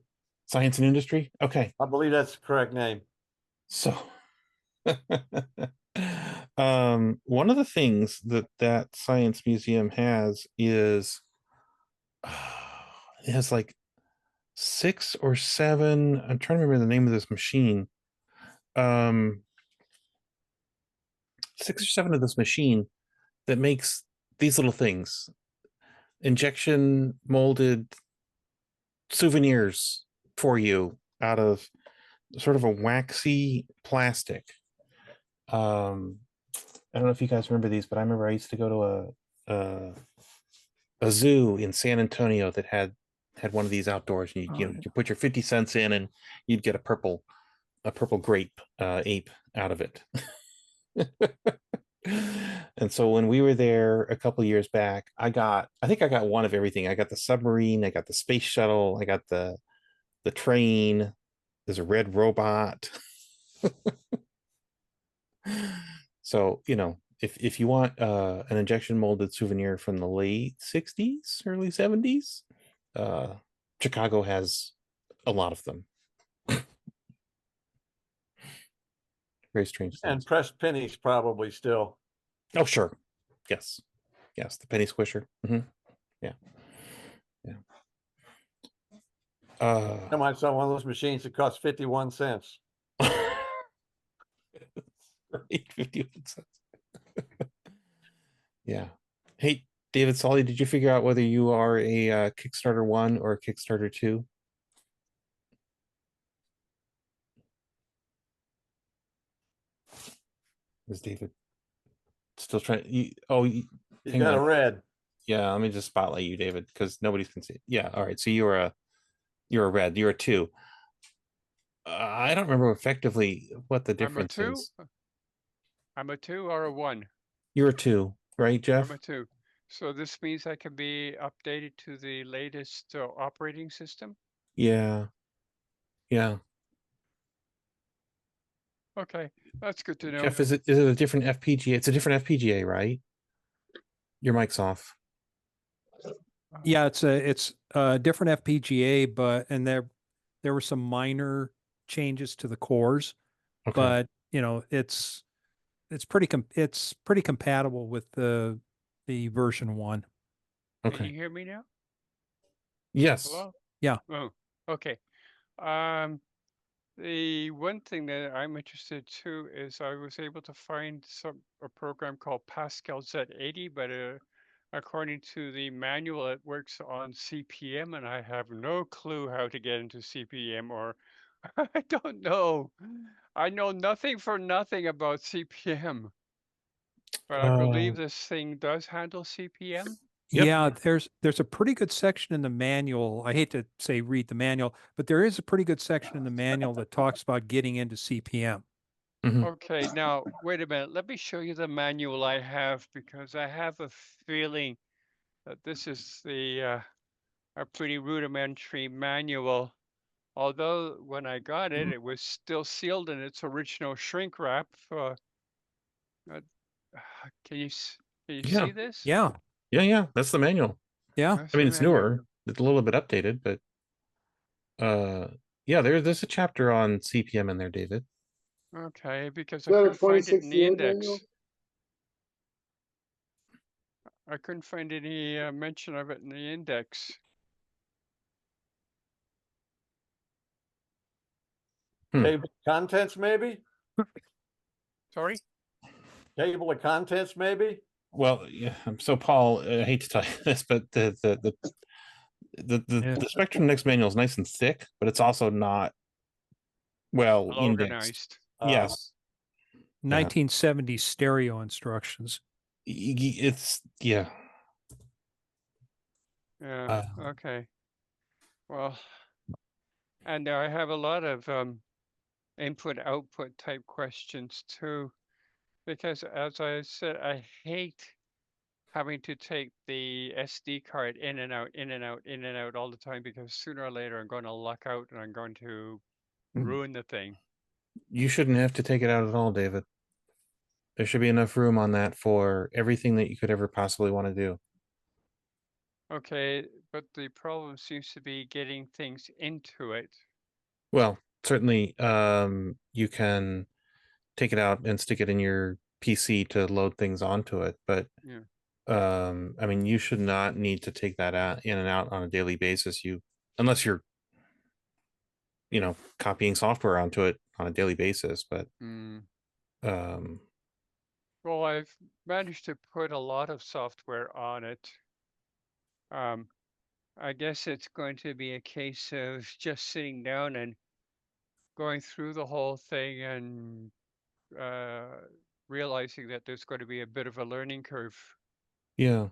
Science and Industry. Okay. I believe that's the correct name. So one of the things that science museum has is it has like 6 or 7, I'm trying to remember the name of this machine. 6 or 7 of this machine that makes these little things, injection molded souvenirs for you out of sort of a waxy plastic. I don't know if you guys remember these, but I remember I used to go to a zoo in San Antonio that had one of these outdoors, and you put your 50 cents in, and you'd get a purple grape ape out of it. And so when we were there a couple years back, I think I got one of everything. I got the submarine, I got the space shuttle, I got the train. There's a red robot. So if you want an injection molded souvenir from the late 60s, early 70s, Chicago has a lot of them. Very strange And things. pressed pennies probably still. Oh, sure. Yes. Yes. The penny squisher. Yeah. Yeah. I might sell one of those machines that costs 51 cents. Right, 51 cents. Yeah. Hey, David Solly, did you figure out whether you are a Kickstarter 1 or a Kickstarter 2? Is David still trying? He's hang got a on. red. Yeah, let me just spotlight you, David, because nobody can see it. Yeah, all right. So you're a red. You're a 2. I don't remember effectively what the I'm a difference 2. is. I'm a 2 or a 1. You're a 2, right, Jeff? I'm a 2. So this means I can be updated to the latest operating system. Yeah. Yeah. Okay, that's good to know. Jeff, is it a different FPGA? It's a different FPGA, right? Your mic's off. Yeah, it's a different FPGA, and there were some minor changes to the cores, Okay. but it's pretty compatible with the version 1. Can Okay. you hear me now? Yes. Hello? Yeah. Oh, okay. The one thing that I'm interested too is I was able to find a program called Pascal Z80, but according to the manual, it works on CPM, and I have no clue how to get into CPM, or I don't know. I know nothing for nothing about CPM, but I believe this thing does handle CPM. Yep. Yeah, there's a pretty good section in the manual. I hate to say read the manual, but there is a pretty good section in the manual that talks about getting into CPM. Okay, now wait a minute. Let me show you the manual I have, because I have a feeling that this is a pretty rudimentary manual. Although when I got it, it was still sealed in its original shrink wrap. Can you Yeah. see this? Yeah. Yeah. That's the manual. Yeah. That's I mean, the it's manual. newer. It's a little bit updated, but yeah, there's a chapter on CPM in there, David. Okay, because Is I that a couldn't find it in the 2068 index. manual? I couldn't find any mention of it in the index. Table of contents, maybe? Sorry? Table of contents, maybe? Well, yeah. So, Paul, I hate to tell you this, but the Spectrum Next manual is nice and thick, but it's also not well indexed. Organized. Yes. 1970s stereo instructions. It's yeah. Yeah. Okay. Well, and I have a lot of input output type questions too, because as I said, I hate having to take the SD card in and out, in and out, in and out all the time, because sooner or later I'm going to luck out and I'm going to ruin the thing. You shouldn't have to take it out at all, David. There should be enough room on that for everything that you could ever possibly want to do. Okay, but the problem seems to be getting things into it. Well, certainly you can take it out and stick it in your PC to load things onto it, but Yeah. I mean, you should not need to take that out in and out on a daily basis. Unless you're, copying software onto it on a daily basis, but Well, I've managed to put a lot of software on it. I guess it's going to be a case of just sitting down and going through the whole thing and realizing that there's going to be a bit of a learning curve. yeah.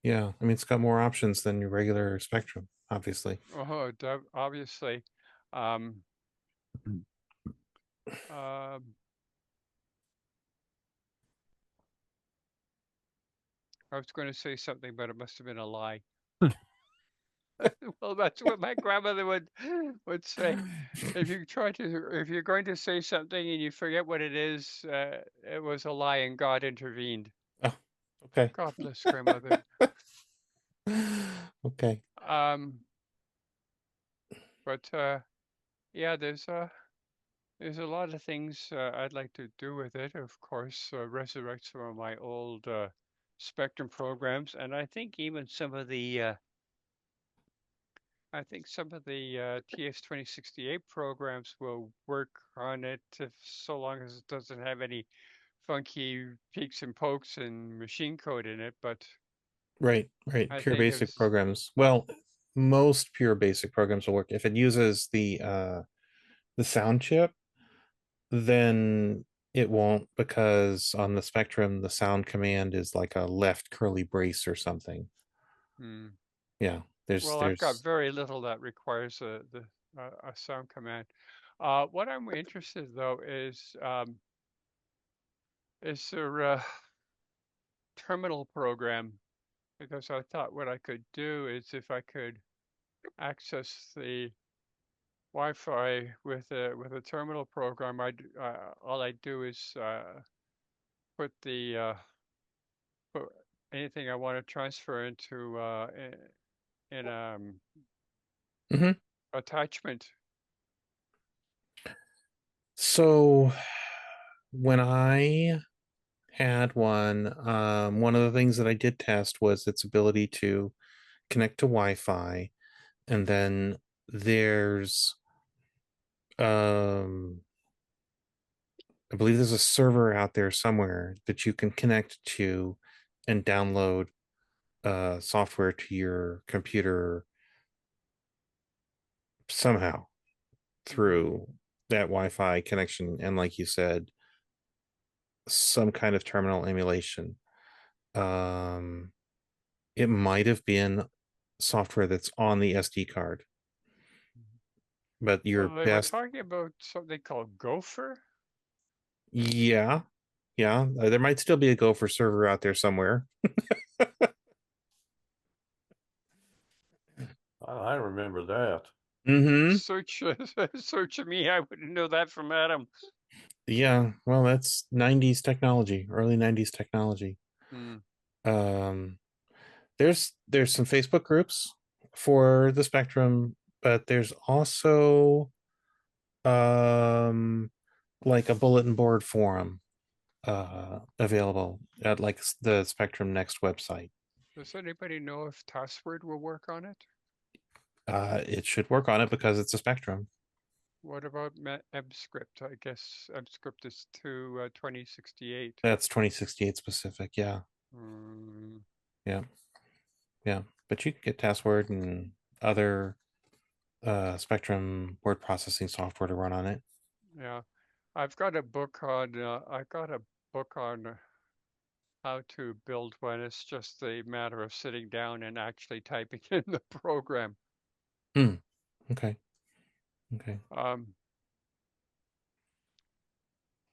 I mean, it's got more options than your regular Spectrum, obviously. Oh, obviously. I was going to say something, but it must have been a lie. Well, that's what my grandmother would say. If you're going to say something and you forget what it is, it was a lie and God intervened. Oh, okay. God bless grandmother. Okay. But yeah, there's a lot of things I'd like to do with it. Of course, resurrect some of my old Spectrum programs, and I think even some of the TS 2068 programs will work on it, if so long as it doesn't have any funky peaks and pokes and machine code in it. But Right. I Pure think basic it's programs. Well, most pure basic programs will work if it uses the sound chip, then it won't, because on the Spectrum the sound command is like a left curly brace or something. hmm. Yeah, Well, I've got very little that requires a sound command. What I'm interested though is there a terminal program? Because I thought what I could do is if I could access the Wi-Fi with a terminal program, all I do is put the put anything I want to transfer into in Mhm. attachment. So when I had one of the things that I did test was its ability to connect to Wi-Fi, and then there's I believe there's a server out there somewhere that you can connect to and download software to your computer somehow through that Wi-Fi connection, and like you said, some kind of terminal emulation. Um, it might have been software that's on the SD card, but your Well, they were best, talking about something called Gopher. yeah, there might still be a Gopher server out there somewhere. I remember that. Mm-hmm. Search me. I wouldn't know that from Adam. Yeah, well, that's 90s technology, early 90s technology. Hmm. Um, there's some Facebook groups for the Spectrum, but there's also like a bulletin board forum available at like the Spectrum Next website. Does anybody know if Taskword will work on it? It should work on it because it's a Spectrum. What about EBScript? I guess EBScript is to 2068. That's 2068 specific. Yeah, Mm, yeah, yeah. But you can get Taskword and other Spectrum word processing software to run on it. yeah, I've got a book on. I got a book on how to build one. It's just a matter of sitting down and actually typing in the program. Okay. Okay. Um,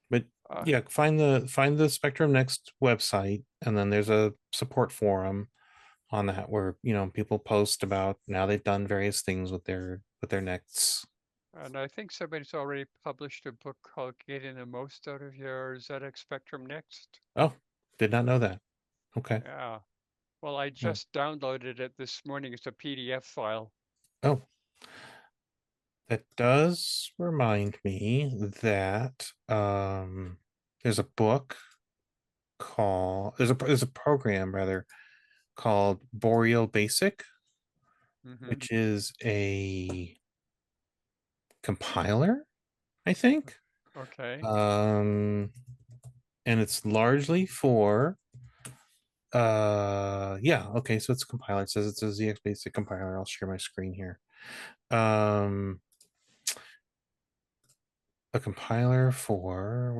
But uh, yeah, find the Spectrum Next website, and then there's a support forum on that where people post about now they've done various things with their Nexts. and I think somebody's already published a book called Getting the Most Out of Your ZX Spectrum Next. Oh, did not know that. Okay. Yeah. Well, I Yeah. just downloaded it this morning. It's a PDF file. Oh, that does remind me that there's a book there's a program rather called Boriel Basic, which is a compiler, I think. Okay. And it's largely for yeah, okay, so it's a compiler. It says it's a ZX Basic compiler. I'll share my screen here. A compiler for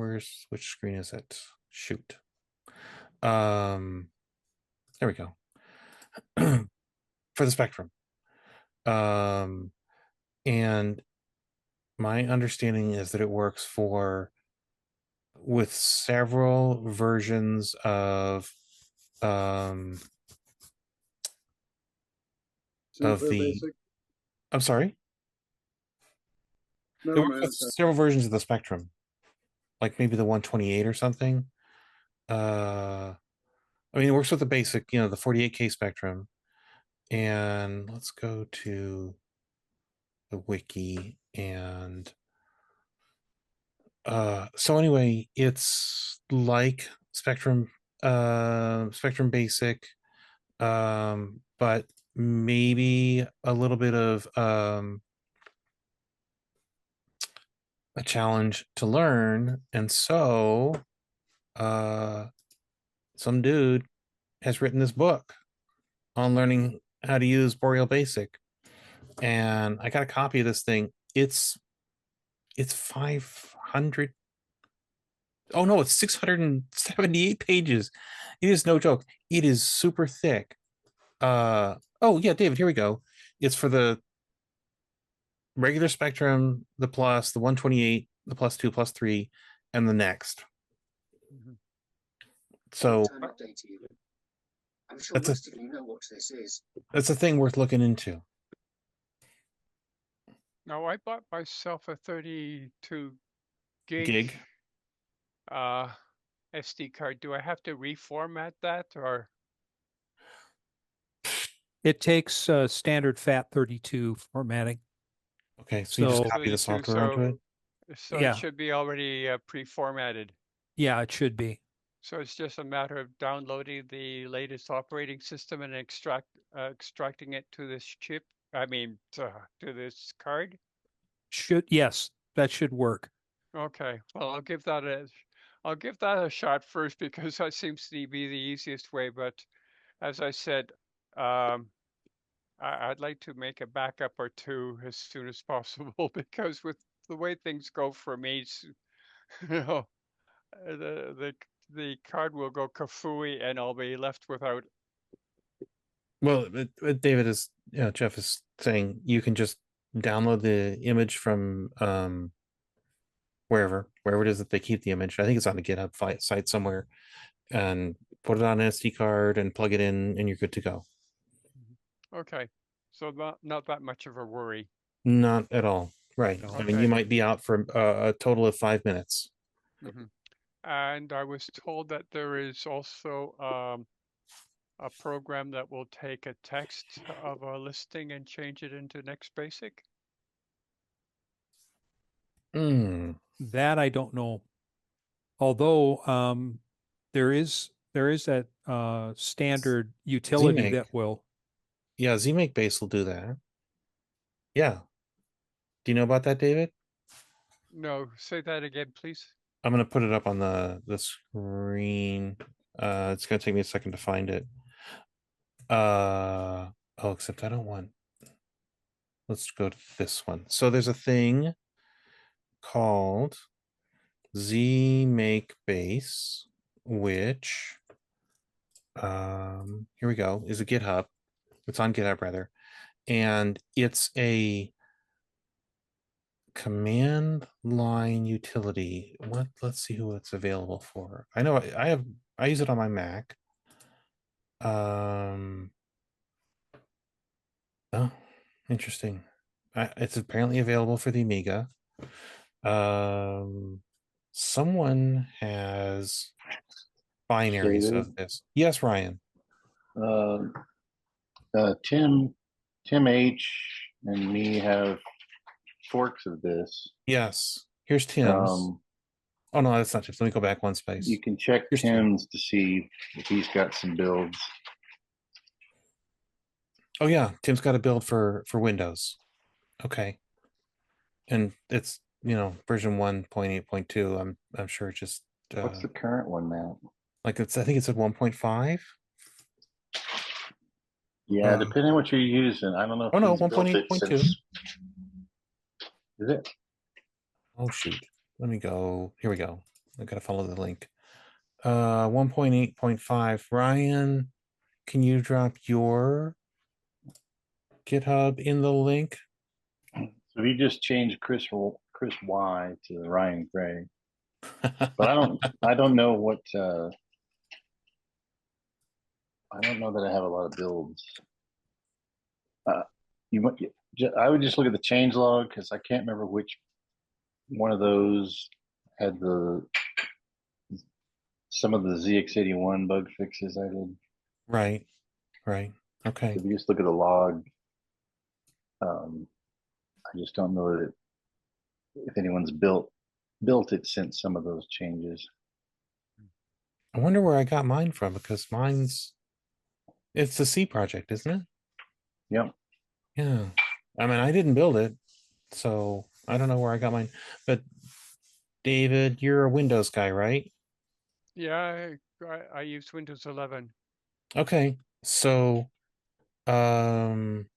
which screen is it? Shoot. There we go. For the Spectrum. And my understanding is that it works with several versions of of Sinclair the. Basic? I'm sorry. It Never works mind. with several versions of the Spectrum, like maybe the 128 or something. I mean, it works with the basic, the 48K Spectrum. And let's go to the wiki. And so anyway, it's like Spectrum Basic, but maybe a little bit of a challenge to learn. And so some dude has written this book on learning how to use Boriel Basic. And I got a copy of this thing. It's 500. Oh no, it's 678 pages. It is no joke. It is super thick. Oh yeah, David, here we go. It's for the regular Spectrum, the Plus, the 128, the Plus 2, Plus 3, and the Next. Mhm. So I'm sure that's a most of you know what this is. that's a thing worth looking into. Now, I bought myself a 32 gig, Gig. SD card. Do I have to reformat that, or? It takes standard FAT32 formatting. Okay, so you just So- copy the 32, software onto it. So Yeah. it should be already pre-formatted. Yeah, it should be. So it's just a matter of downloading the latest operating system and extracting it to this chip. I mean, to this card. Yes, that should work. Okay, well, I'll give that a shot first because that seems to be the easiest way. But as I said, I'd like to make a backup or two as soon as possible because with the way things go for me, you know, the card will go kafooey and I'll be left without. Well, David is, Jeff is saying you can just download the image from wherever it is that they keep the image. I think it's on the GitHub site somewhere, and put it on an SD card and plug it in, and you're good to go. Okay, so not that much of a worry. Not at all. Right. No. I mean, you Okay. might be out for a total of 5 minutes. Mhm. And I was told that there is also a program that will take a text of a listing and change it into Next Basic. Hmm. That I don't know. Although there is that standard utility ZMake. that will. Yeah, zmakebas will do that. Yeah. Do you know about that, David? No, say that again, please. I'm gonna put it up on the screen. It's gonna take me a second to find it. Oh, except I don't want. Let's go to this one. So there's a thing called zmakebas, which here we go, is a GitHub. It's on GitHub rather, and it's a command line utility. Let's see who it's available for. I know I use it on my Mac. Oh, interesting. It's apparently available for the Amiga. Someone has binaries David? of this. Yes, Ryan. Tim H and me have forks of this. Yes. Here's Tim's. Oh no, that's not Tim's. Let me go back one space. You can check Here's Tim's to see if he's got some builds. Oh yeah, Tim's got a build for Windows. Okay. And it's, version 1.8.2. I'm sure it's just What's the current one, Matt? like I think it's at 1.5. Yeah, depending on what you're using. I don't know if Oh no, he's built it 1.8.2. since. Is it? Oh shoot. Let me go. Here we go. I gotta follow the link. 1.8.5. Ryan, can you drop your GitHub in the link? So he just changed Chris Y to Ryan Gray. But I don't know what I don't know that I have a lot of builds. You might, I would just look at the change log because I can't remember which one of those had some of the ZX81 bug fixes I did. Right. Right. Okay. If you just look at the log, I just don't know that if anyone's built it since some of those changes. I wonder where I got mine from because it's the C project, isn't it? Yep. Yeah. I mean, I didn't build it, so I don't know where I got mine. But David, you're a Windows guy, right? Yeah, I use Windows 11. Okay. So, I'm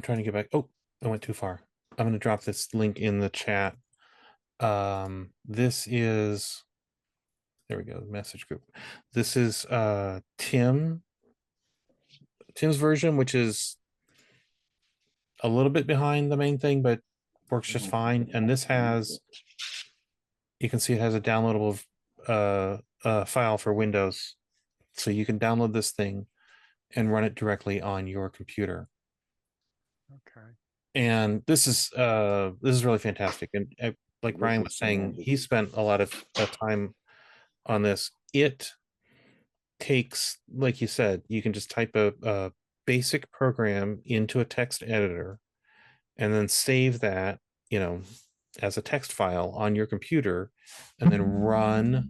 trying to get back. Oh, I went too far. I'm going to drop this link in the chat. This is, there we go, the message group. This is Tim's version, which is a little bit behind the main thing, but works just fine. And this has, you can see it has a downloadable file for Windows. So you can download this thing and run it directly on your computer. Okay. And this is really fantastic. And like Ryan was saying, he spent a lot of time on this. It takes, like you said, you can just type a basic program into a text editor and then save that, as a text file on your computer, and then run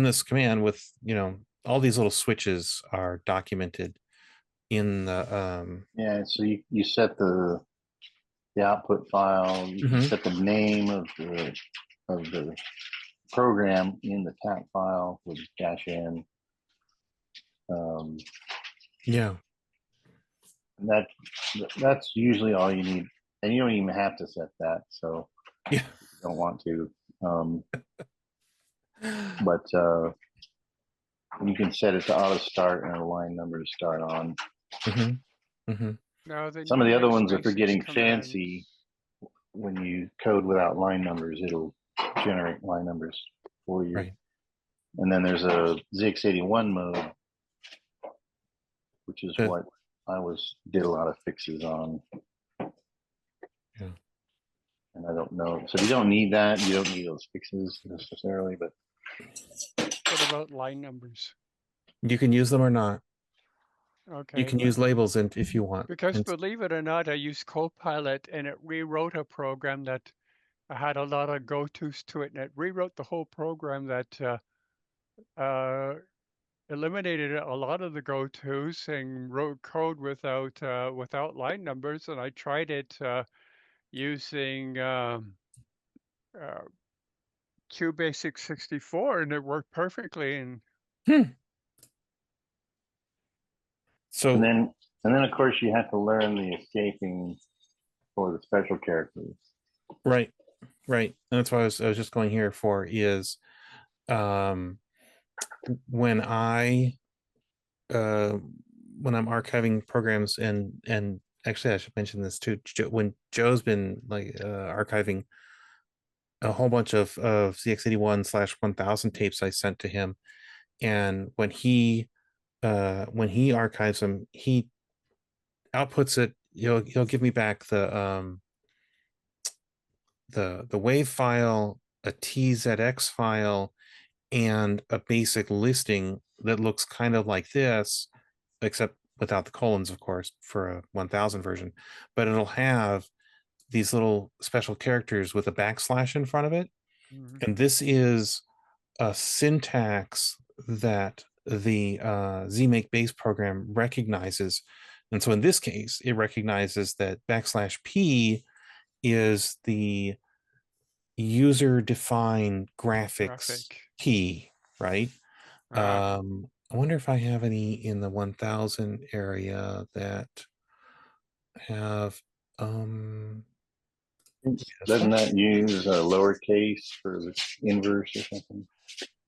this command with, all these little switches are documented in the Yeah, so you set the output file, you can set the name of the program in the cat file with -n. Yeah. That's usually all you need, and you don't even have to set that. So yeah, if you don't want to, but you can set it to auto start and a line number to start on. Now Some of the other ones, if they're Basics getting command. fancy, when you code without line numbers, it'll generate line numbers for you. Right. And then there's a ZX81 mode, which is what I did a lot of fixes on. Yeah. And I don't know. So you don't need that. You don't need those fixes necessarily, but What about line numbers? You can use them or not. Okay. You can use labels if you want. Because believe it or not, I used Copilot and it rewrote a program that had a lot of go-tos to it, and it rewrote the whole program that eliminated a lot of the go-tos and wrote code without line numbers. And I tried it using QBasic 64, and it worked perfectly. And so and then of course you have to learn the escaping for the special characters. Right. And that's why I was just going here for is when I'm archiving programs and actually I should mention this too. When Joe's been archiving a whole bunch of ZX81/1000 tapes I sent to him, and when he archives them, he outputs it. He'll give me back the WAV file, a TZX file, and a basic listing that looks kind of like this, except without the colons, of course, for a 1000 version. But it'll have these little special characters with a backslash in front of it. And this is a syntax that the zmakebas program recognizes. And so in this case, it recognizes that \p is the user-defined graphics key, right? I wonder if I have any in the 1000 area that have Doesn't that use a lowercase for the inverse or something?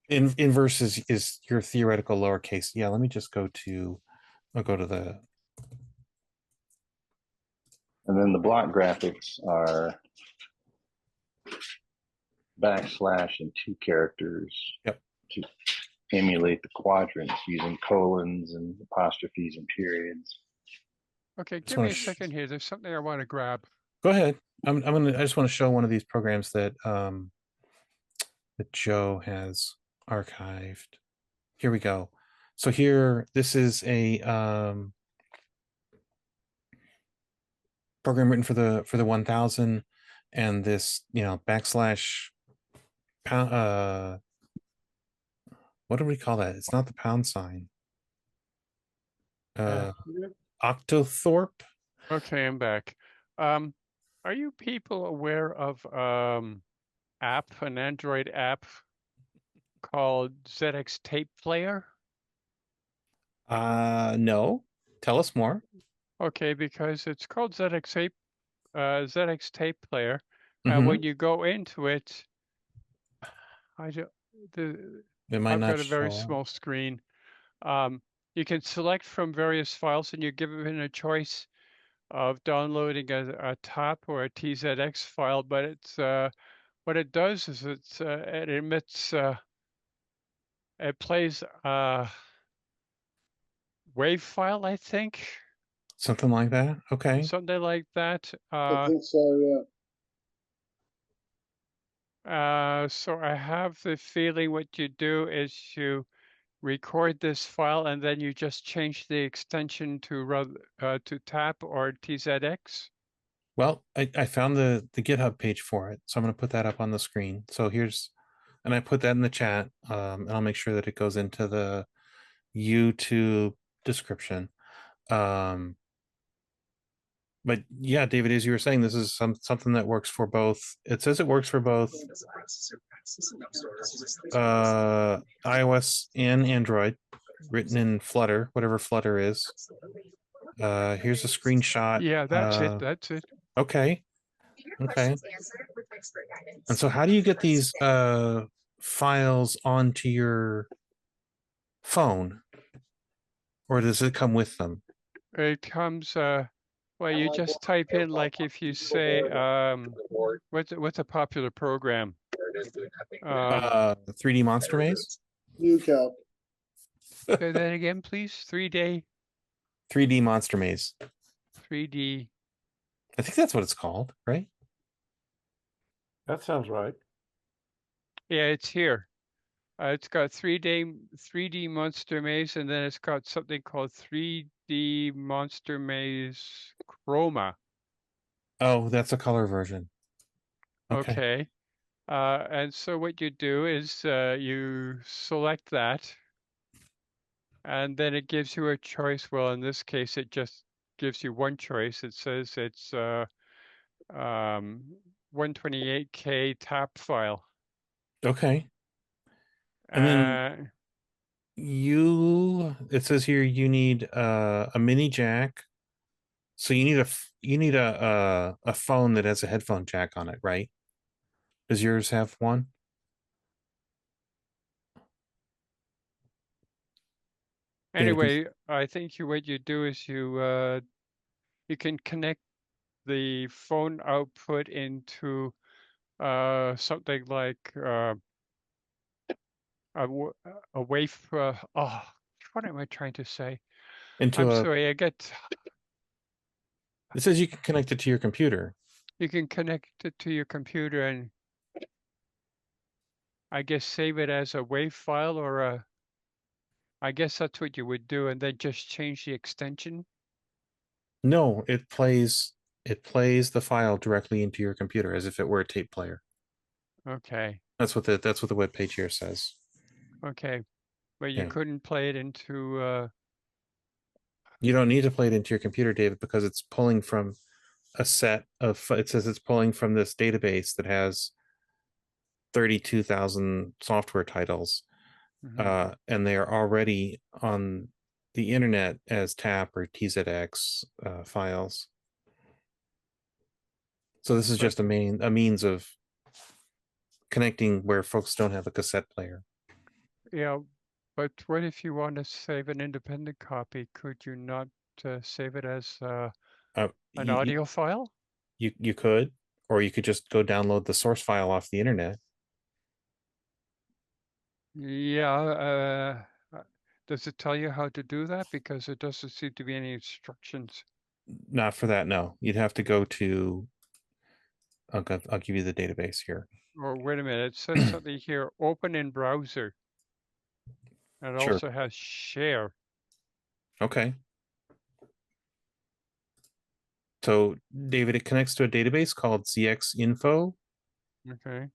Inverse is your theoretical lowercase. Yeah, let me just I'll go to the, and then the block graphics are backslash and 2 characters. Yep. emulate the quadrants using colons and apostrophes and periods. Okay, Just give me wanna a second here. There's something I want to grab. Go ahead. I just want to show one of these programs that that Joe has archived. Here we go. So here, this is a program written for the 1000, and this, you know, backslash pound, what do we call that? It's not the pound sign. Octothorpe. Okay, I'm back. Are you people aware of an Android app called ZX Tape Player? No. Tell us more. Okay, because it's called ZX Tape Player, and Mhm. when you go into it, It might I've not got a very show up. small screen. You can select from various files, and you're given a choice of downloading a TOP or a TZX file, but it's what it does is it emits it plays a WAV file, I think, Something like that. Okay. something like that. I think so. Yeah. So I have the feeling what you do is you record this file and then you just change the extension to TAP or TZX. Well, I found the GitHub page for it, so I'm going to put that up on the screen. So here's, and I put that in the chat, and I'll make sure that it goes into the YouTube description. But yeah, David, as you were saying, this is something that works for both. It says it works for both iOS and Android, written in Flutter, whatever Flutter is. Here's a screenshot. Yeah, that's it. That's it. Okay. Okay. And so how do you get these files onto your phone? Or does it come with them? It comes well, you just type in, like, if you say what's a popular program? 3D Monster Maze? UCalc. Say that again, please. 3D Monster Maze. 3D. I think that's what it's called, right? That sounds right. Yeah, it's here. It's got 3D Monster Maze, and then it's got something called 3D Monster Maze Chroma. Oh, that's a color version. Okay. And so what you do is you select that, and then it gives you a choice. Well, in this case, it just gives you one choice. It says it's 128K TAP file. Okay. And then it says here you need a mini jack. So you need a phone that has a headphone jack on it, right? Does yours have one? Anyway, I think what you do is you can connect the phone output into something like a wave. What am I trying to say? I'm sorry. It says you can connect it to your computer. You can connect it to your computer and I guess save it as a WAV file or I guess that's what you would do, and then just change the extension. No, it plays the file directly into your computer as if it were a tape player. Okay. That's what the web page here says. Okay, but you couldn't play it into. You don't need to play it into your computer, David, because it's pulling from a set of. It says it's pulling from this database that has 32,000 software titles, and they are already on the internet as TAP or TZX files. So this is just a means of connecting where folks don't have a cassette player. Yeah, but what if you want to save an independent copy? Could you not save it as an audio file? You could, or you could just go download the source file off the internet. Yeah. Does it tell you how to do that? Because it doesn't seem to be any instructions. Not for that, no. You'd have to go to, I'll give you the database here. Or wait a minute, it says something here, open in browser. And it Sure. also has share. Okay. So, David, it connects to a database called ZX Info, Okay.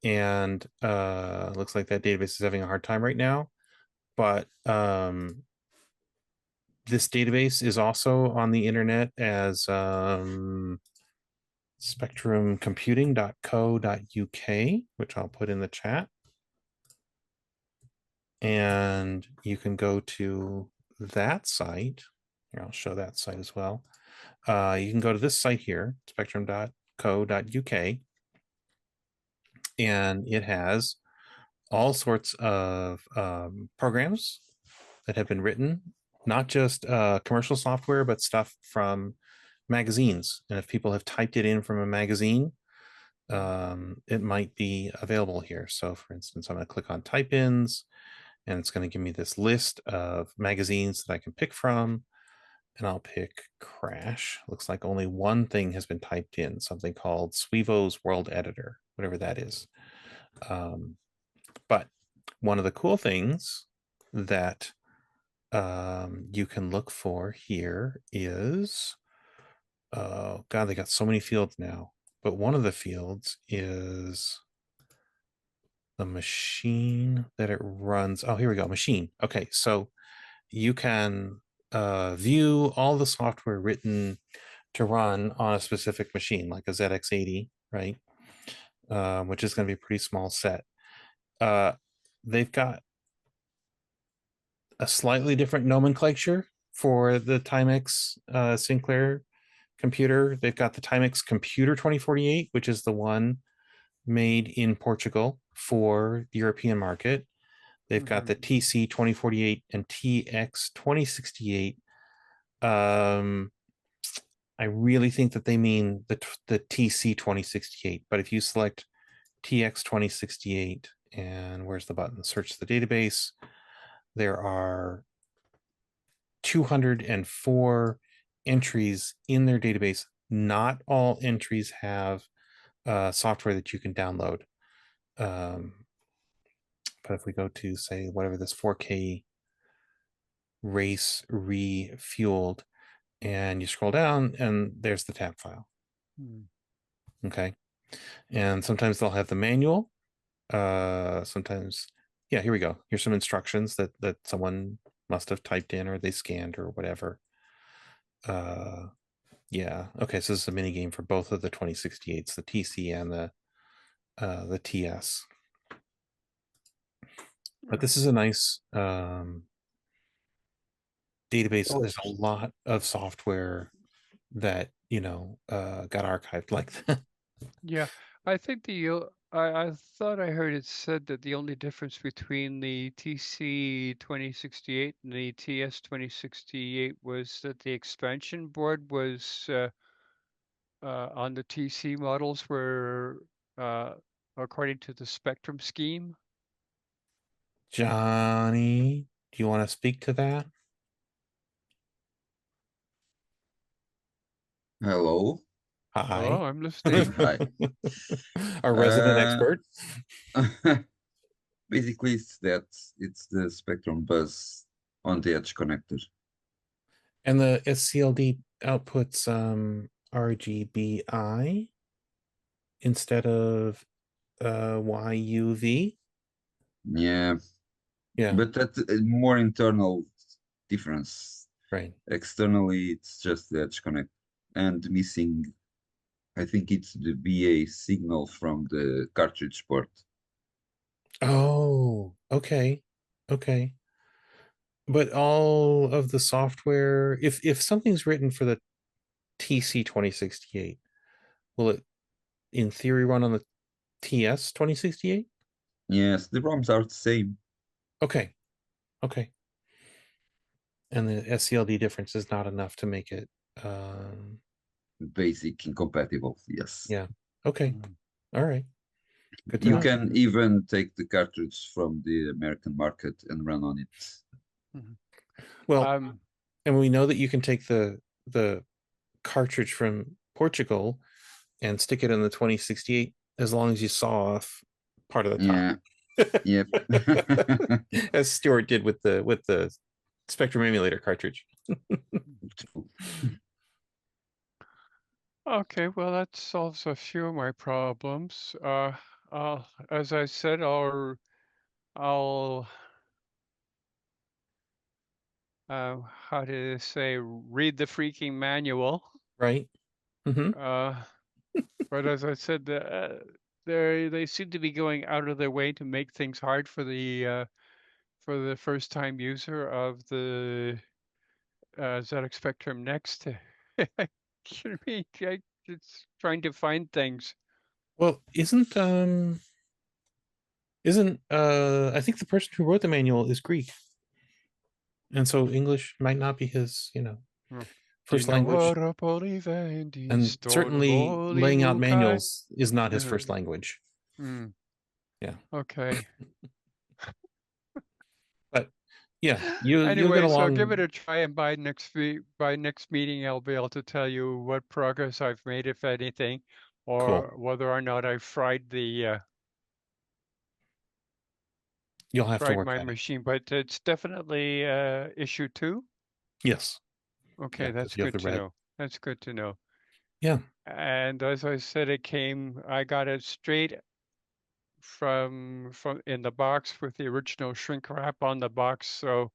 and looks like that database is having a hard time right now. But this database is also on the internet as spectrumcomputing.co.uk, which I'll put in the chat. And you can go to that site. Here, I'll show that site as well. You can go to this site here, spectrum.co.uk, and it has all sorts of programs that have been written, not just commercial software, but stuff from magazines. And if people have typed it in from a magazine, it might be available here. So for instance, I'm going to click on type ins, and it's going to give me this list of magazines that I can pick from. And I'll pick Crash. Looks like only one thing has been typed in, something called Swevo's World Editor, whatever that is. But one of the cool things that you can look for here is, oh God, they got so many fields now. But one of the fields is the machine that it runs. Oh, here we go, machine. Okay, so you can view all the software written to run on a specific machine, like a ZX80, right? Which is going to be a pretty small set. They've got a slightly different nomenclature for the Timex Sinclair computer. They've got the Timex Computer 2048, which is the one made in Portugal for the European market. They've got the TC 2048 and TX 2068. I really think that they mean the TC 2068, but if you select TX 2068 and where's the button? Search the database. There are 204 entries in their database. Not all entries have software that you can download. But if we go to, say, whatever this 4K race refueled, and you scroll down, and there's the tab file. Okay. And sometimes they'll have the manual. Sometimes, yeah, here we go. Here's some instructions that someone must have typed in or they scanned or whatever. Yeah, okay, so this is a mini game for both of the 2068s, the TC and the TS. But this is a nice database. There's a lot of software that got archived like that. Yeah, I think I thought I heard it said that the only difference between the TC 2068 and the TS 2068 was that the expansion board was on the TC models were according to the spectrum scheme. Johnny, do you want to speak to that? Hello. Hi. Oh, I'm listening. Hi. Our resident expert. Basically, it's the spectrum bus on the edge connector. And the SCLD outputs RGBI instead of YUV. Yeah. Yeah. But that's more internal difference. Right. Externally, it's just the edge connect and missing. I think it's the BA signal from the cartridge port. Oh, okay. Okay. But all of the software, if something's written for the TC 2068, will it in theory run on the TS 2068? Yes, the ROMs are the same. Okay. Okay. And the SCLD difference is not enough to make it Basic incompatible, yes. yeah. Okay. All right. Good to You know. can even take the cartridge from the American market and run on it. Well, Um, and we know that you can take the cartridge from Portugal and stick it in the 2068 as long as you saw off part of the top. Yeah. Yep. As Stuart did with the Spectrum emulator cartridge. okay, well, that solves a few of my problems. As I said, I'll how to say, read the freaking manual. Right. Mm-hmm. But as I said, they seem to be going out of their way to make things hard for the first time user of the ZX Spectrum Next. It's trying to find things. Well, isn't I think the person who wrote the manual is Greek, and so English might not be his first language, and certainly laying out manuals is not his first language. Yeah. Okay. But yeah, you'll get Anyways, along. I'll give it a try, and by next meeting, I'll be able to tell you what progress I've made, if anything, or whether or not I fried the you'll have to fried work my at it. machine. But it's definitely issue 2. Yes. Okay, Yeah, 'cause that's you have good the to red. know. That's good to know. Yeah. And as I said, I got it straight from in the box with the original shrink wrap on the box. So,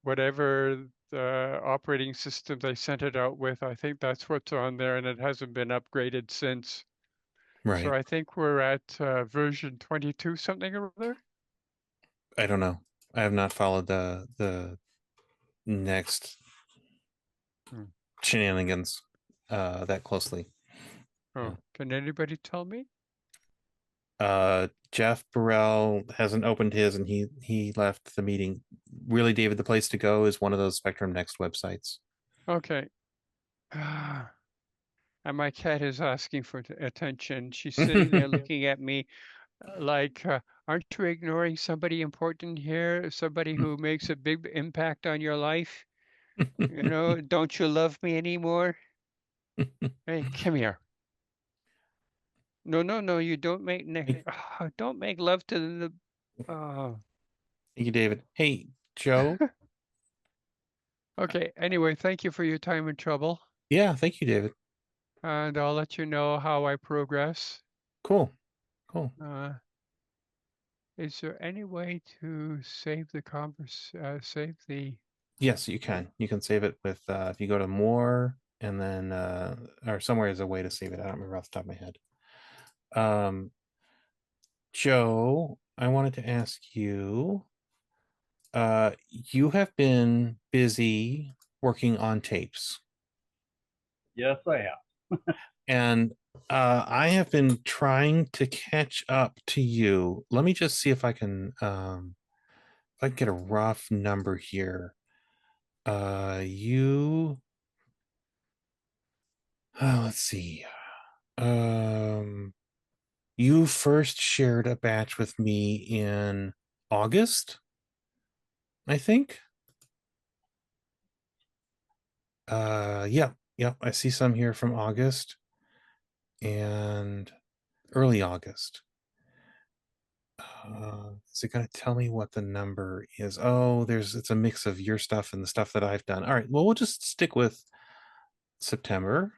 whatever the operating system they sent it out with, I think that's what's on there, and it hasn't been upgraded since. Right. So I think we're at version 22 something or other. I don't know. I have not followed the next shenanigans that closely. Oh, can anybody tell me? Jeff Boriel hasn't opened his, and he left the meeting. Really, David, the place to go is one of those Spectrum Next websites. Okay. And my cat is asking for attention. She's sitting there looking at me like, aren't you ignoring somebody important here? Somebody who makes a big impact on your life? You know, don't you love me anymore? Hey, come here. No, you don't make don't make love to the Thank you, David. Hey, Joe. Okay, anyway, thank you for your time and trouble. Yeah, thank you, David. And I'll let you know how I progress. Cool. Is there any way to save the save the Yes, you can. You can save it with if you go to more and then or somewhere is a way to save it. I don't remember off the top of my head. Joe, I wanted to ask you, you have been busy working on tapes. Yes, I have. And I have been trying to catch up to you. Let me just see if I can get a rough number here. Let's see. You first shared a batch with me in August, I think. Yeah, I see some here from August and early August. Is it going to tell me what the number is? Oh, it's a mix of your stuff and the stuff that I've done. All right, well, we'll just stick with September.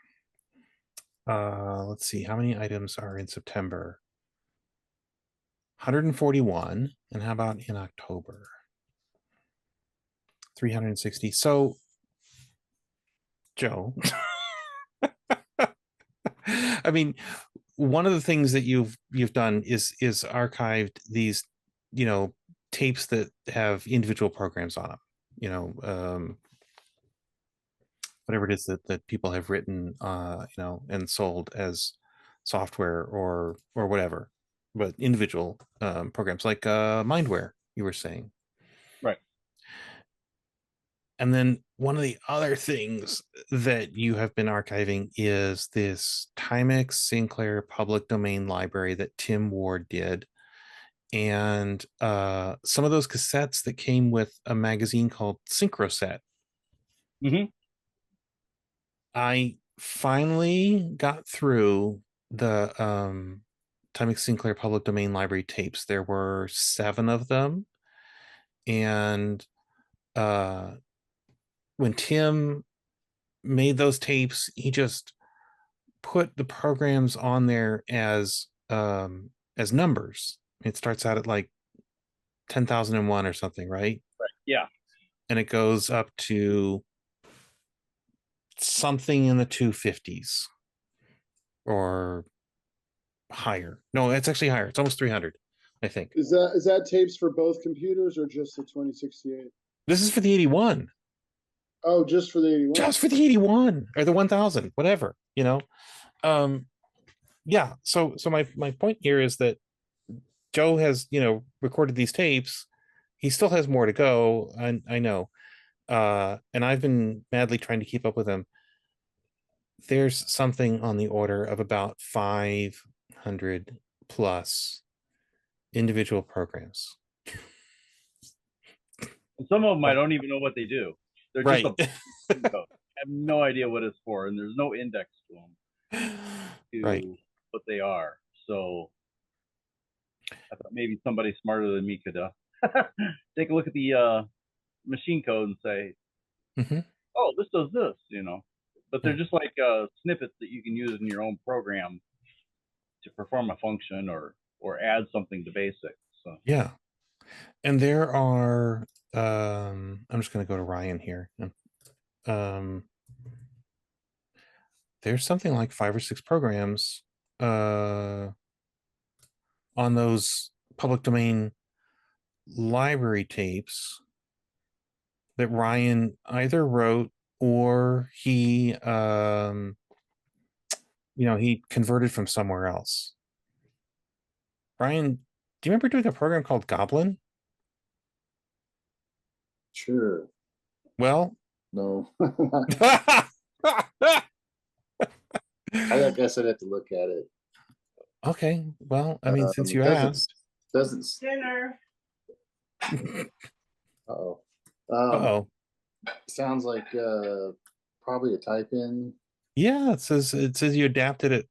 Let's see, how many items are in September? 141. And how about in October? 360. So, Joe, I mean, one of the things that you've done is archived these, tapes that have individual programs on them. Whatever it is that people have written, and sold as software or whatever, but individual programs like Mindware, you were saying. Right. And then one of the other things that you have been archiving is this Timex Sinclair public domain library that Tim Ward did. And some of those cassettes that came with a magazine called Synchroset. I finally got through the Timex Sinclair public domain library tapes. There were 7 of them. And when Tim made those tapes, he just put the programs on there as numbers. It starts out at like 10,001 or something, right? Right. Yeah. And it goes up to something in the 250s or higher. No, it's actually higher. It's almost 300, I think. Is that tapes for both computers or just the 2068? This is for the 81. Oh, just for the 81. Just for the 81 or the 1000, whatever, you know. Yeah, so my point here is that Joe has, recorded these tapes. He still has more to go. I know. And I've been madly trying to keep up with him. There's something on the order of about 500 plus individual programs. And some of them I don't even know what they do. They're right. just I have no idea what it's for, and there's no index to them right. what they are. So I thought maybe somebody smarter than me could take a look at the machine code and say, oh, this does this, But they're just like snippets that you can use in your own program to perform a function or add something to BASIC. So yeah. And there are I'm just going to go to Ryan here. There's something like 5 or 6 programs on those public domain library tapes that Ryan either wrote or he he converted from somewhere else. Ryan, do you remember doing a program called Goblin? Sure. Well, no. I guess I'd have to look at it. Okay. Well, I mean, since you asked. Doesn't. Dinner. Uh-oh. Uh-oh. Sounds like probably a type in. Yeah, it says you adapted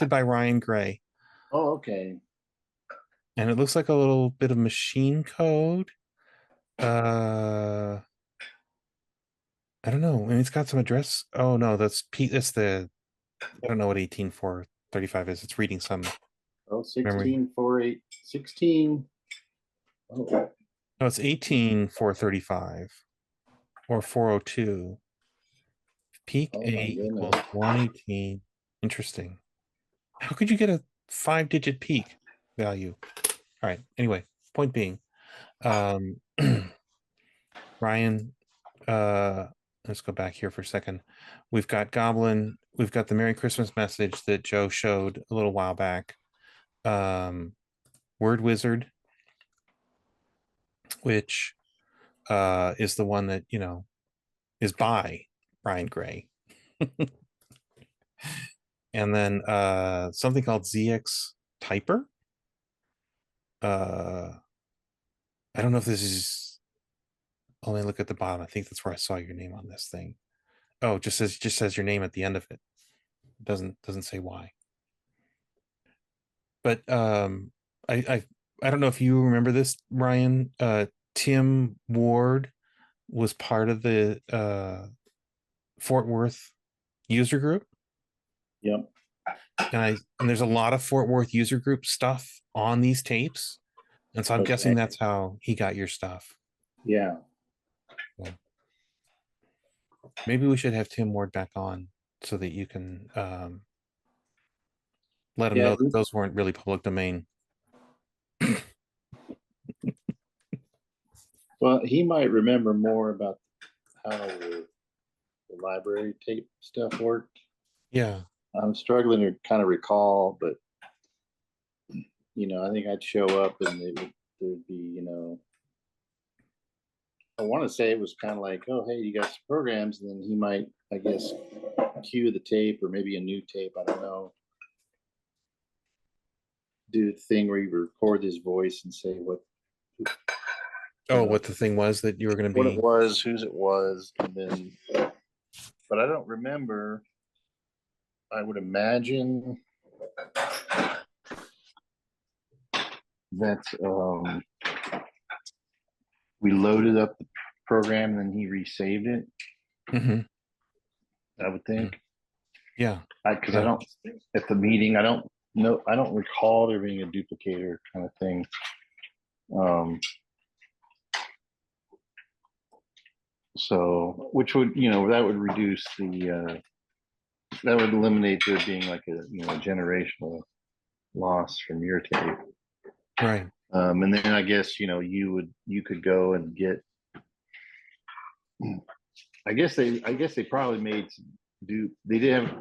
by Ryan Gray. Oh, okay. And it looks like a little bit of machine code. I don't know. I mean, it's got some address. Oh no, that's the I don't know what 18435 is. It's reading some. Oh, 1648 16. Oh. No, it's 18435 or 402. Peak 8 equals 118. Interesting. How could you get a 5-digit peak value? All right. Anyway, point being, Ryan, let's go back here for a second. We've got Goblin. We've got the Merry Christmas message that Joe showed a little while back. Word Wizard, which is the one that, is by Ryan Gray. And then something called ZX Typer. I don't know if this is. Only look at the bottom. I think that's where I saw your name on this thing. Oh, it just says your name at the end of it. It doesn't say why. But I don't know if you remember this, Ryan. Tim Ward was part of the Fort Worth user group. Yep. And there's a lot of Fort Worth user group stuff on these tapes. And so I'm guessing that's how he got your stuff. Yeah. So maybe we should have Tim Ward back on so that you can let him know that those weren't really public domain. Well, he might remember more about how the library tape stuff worked. Yeah. I'm struggling to kind of recall, but I think I'd show up and there'd be, want to say it was kind of like, oh, hey, you got some programs, and then he might, I guess, cue the tape or maybe a new tape. I don't know. Do the thing where you record his voice and say what. Oh, what the thing was that you were going to What be. it was, whose it was, and then. But I don't remember. I would imagine that we loaded up the program and then he resaved it. Mhm. I would think. Yeah. Because I don't, at the meeting, I don't know, I don't recall there being a duplicator kind of thing. So, which would, that would reduce the, that would eliminate there being like a, generational loss from your tape. Right. And then I guess, you could go and get, I guess they probably made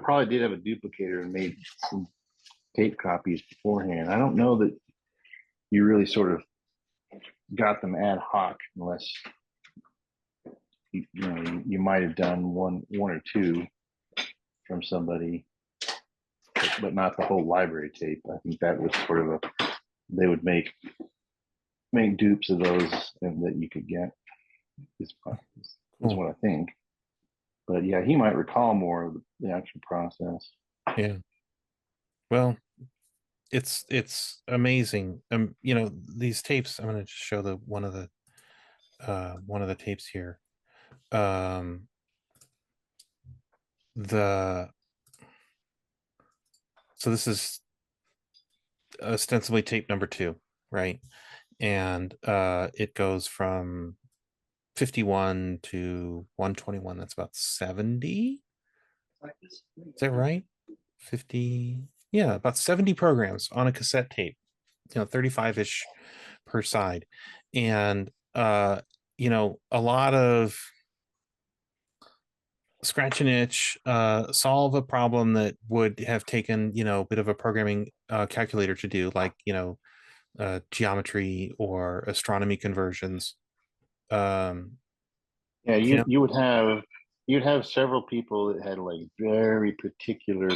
probably did have a duplicator and made some tape copies beforehand. I don't know that you really sort of got them ad hoc unless you might have done one or two from somebody, but not the whole library tape. I think that was sort of they would make dupes of those and that you could get is what I think. But yeah, he might recall more of the actual process. Yeah. Well, it's amazing. These tapes, I'm going to just show one of the tapes here. So this is ostensibly tape number 2, right? And it goes from 51 to 121. That's about 70. Is that right? 50. Yeah, about 70 programs on a cassette tape, 35-ish per side. And a lot of scratch and itch, solve a problem that would have taken a bit of a programming calculator to do, like geometry or astronomy conversions. Yeah, you'd have several people that had like very particular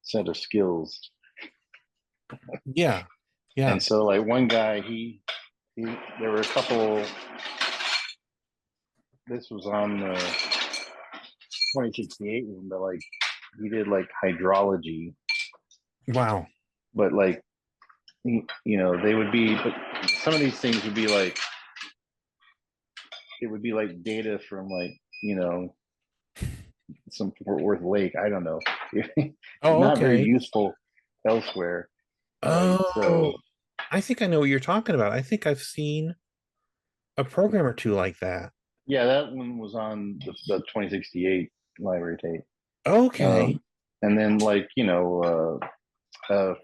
set of skills. Yeah. And so like one guy, he there were a couple. This was on the 2068 one, but like he did like hydrology. Wow. But like, they would be, but some of these things would be like, it would be like data from like, some Fort Worth lake. I don't know. Not very useful elsewhere. Oh, right? So I think I know what you're talking about. I think I've seen a program or two like that. Yeah, that one was on the 2068 library tape. Okay. And then like,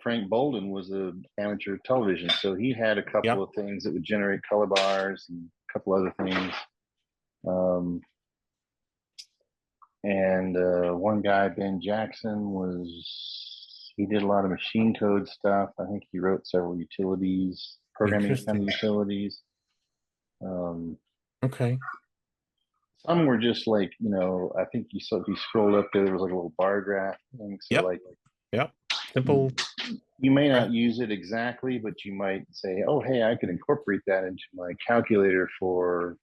Frank Bolden was an amateur television, so he had a couple of things that would generate color bars and a couple other things. And one guy, Ben Jackson, he did a lot of machine code stuff. I think he wrote several utilities, programming kind of utilities. Okay. Some were just like, I think if you scroll up there was like a little bar graph thing. So like, simple. You may not use it exactly, but you might say, oh, hey, I could incorporate that into my calculator for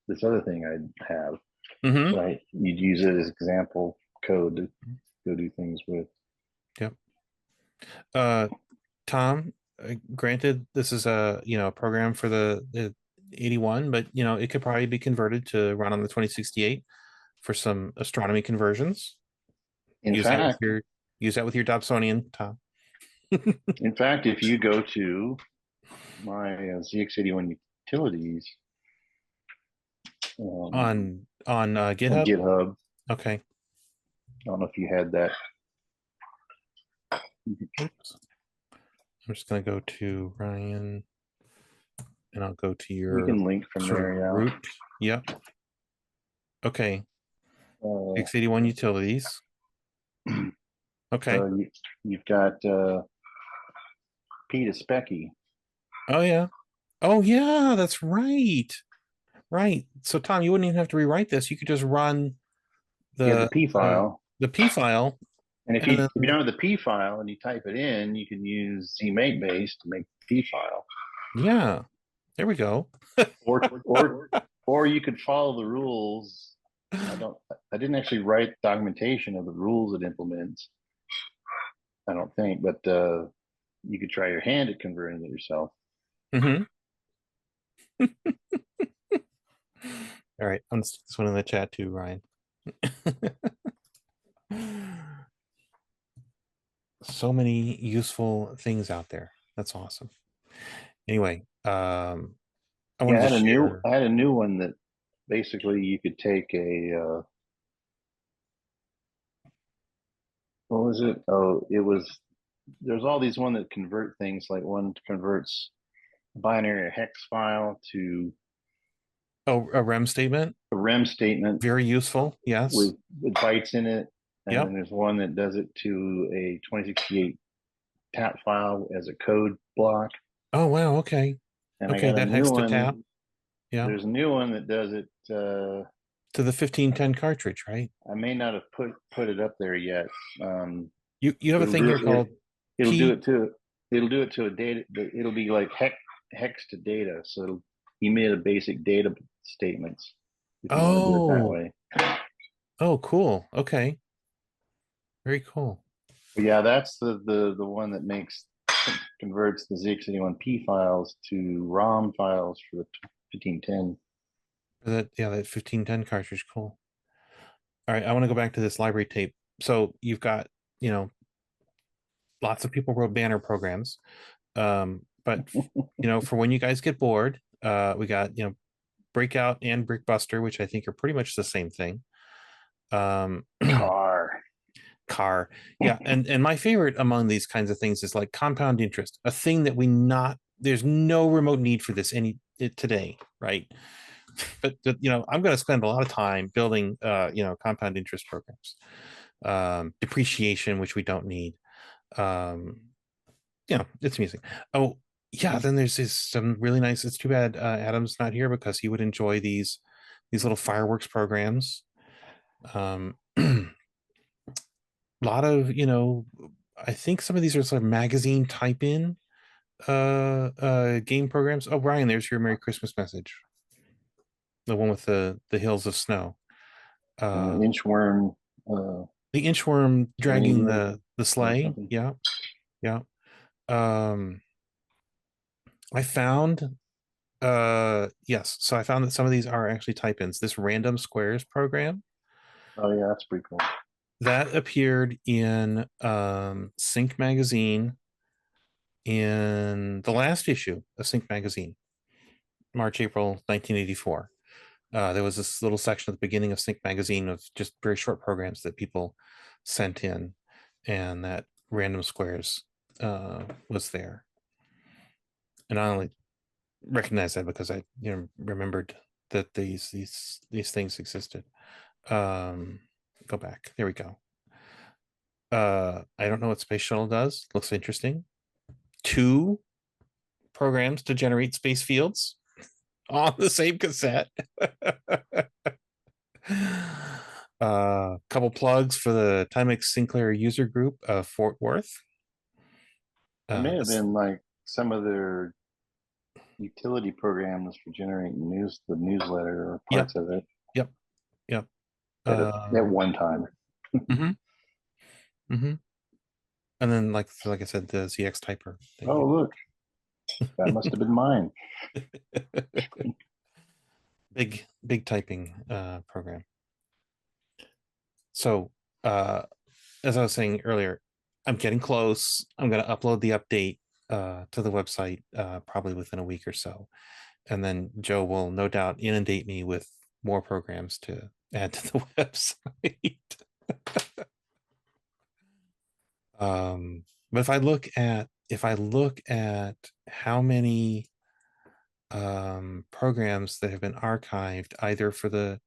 this other thing I have. Mm-hmm. Right. You'd use it as example code to go do things with. Yep. Tom, granted, this is a program for the 81, but it could probably be converted to run on the 2068 for some astronomy conversions. Use that with your Dobsonian, Tom. In fact, if you go to my ZX81 utilities on GitHub. On GitHub. Okay. I don't know if you had that. Oops. I'm just going to go to Ryan, and I'll go to your. You can link from there. Root. Yep. Okay. X81 utilities. Okay. You've got Peter Specky. Oh yeah. Oh yeah, that's right. Right. So Tom, you wouldn't even have to rewrite this. You could just run You have the P file. the P file. And if you don't have the P file and you type it in, you can use zmakebas to make the P file. Yeah. There we go. or you could follow the rules. I didn't actually write documentation of the rules it implements. I don't think, but you could try your hand at converting it yourself. Mm-hmm. All right, I'm gonna stick this one in the chat too, Ryan. So many useful things out there. That's awesome. Anyway, I wanted to share. I had a new one that basically you could take a what was it? Oh, there's all these one that convert things, like one converts a binary hex file to a REM statement. A REM statement. Very useful, yes. With bytes in it. And yep. then there's one that does it to a 2068 tap file as a code block. Oh wow, okay. And okay, that hex to tap. Yeah. There's a new one that does it to the 1510 cartridge, right? I may not have put it up there yet. You have a thing here called it'll do it to a data. It'll be like hex to data. So he made a basic data statements. If you want to do it that way. Oh, cool. Okay. Very cool. But yeah, that's the one that converts the ZX81P files to ROM files for the 1510. That 1510 cartridge. Cool. All right, I want to go back to this library tape. So you've got, lots of people wrote banner programs. But for when you guys get bored, we got, Breakout and Brickbuster, which I think are pretty much the same thing. Car. Yeah. And my favorite among these kinds of things is like compound interest, a thing that there's no remote need for this today, right? But I'm going to spend a lot of time building compound interest programs, depreciation, which we don't need. It's amusing. Oh yeah, then there's some really nice. It's too bad Adam's not here because he would enjoy these little fireworks programs. A lot of I think some of these are sort of magazine type in game programs. Oh, Brian, there's your Merry Christmas message. The one with the hills of snow. Inchworm. The inchworm dragging the sleigh. Yeah. I found yes, so I found that some of these are actually type-ins. This random squares program. Oh yeah, that's pretty cool. That appeared in Sync magazine in the last issue of Sync magazine, March, April 1984. There was this little section at the beginning of Sync magazine of just very short programs that people sent in, and that random squares was there. And I only recognized that because I remembered that these things existed. Go back. There we go. I don't know what Space Shuttle does. Looks interesting. 2 programs to generate space fields on the same cassette. Couple plugs for the Timex Sinclair user group of Fort Worth. It may have been like some of their utility programs for generating the newsletter or parts of it. Yep. At one time. And then, like I said, the ZX Typer. Oh, look, that must have been mine. Big typing program. So, as I was saying earlier, I'm getting close. I'm going to upload the update to the website probably within a week or so, and then Joe will no doubt inundate me with more programs to add to the website. But if I look at how many programs that have been archived either for the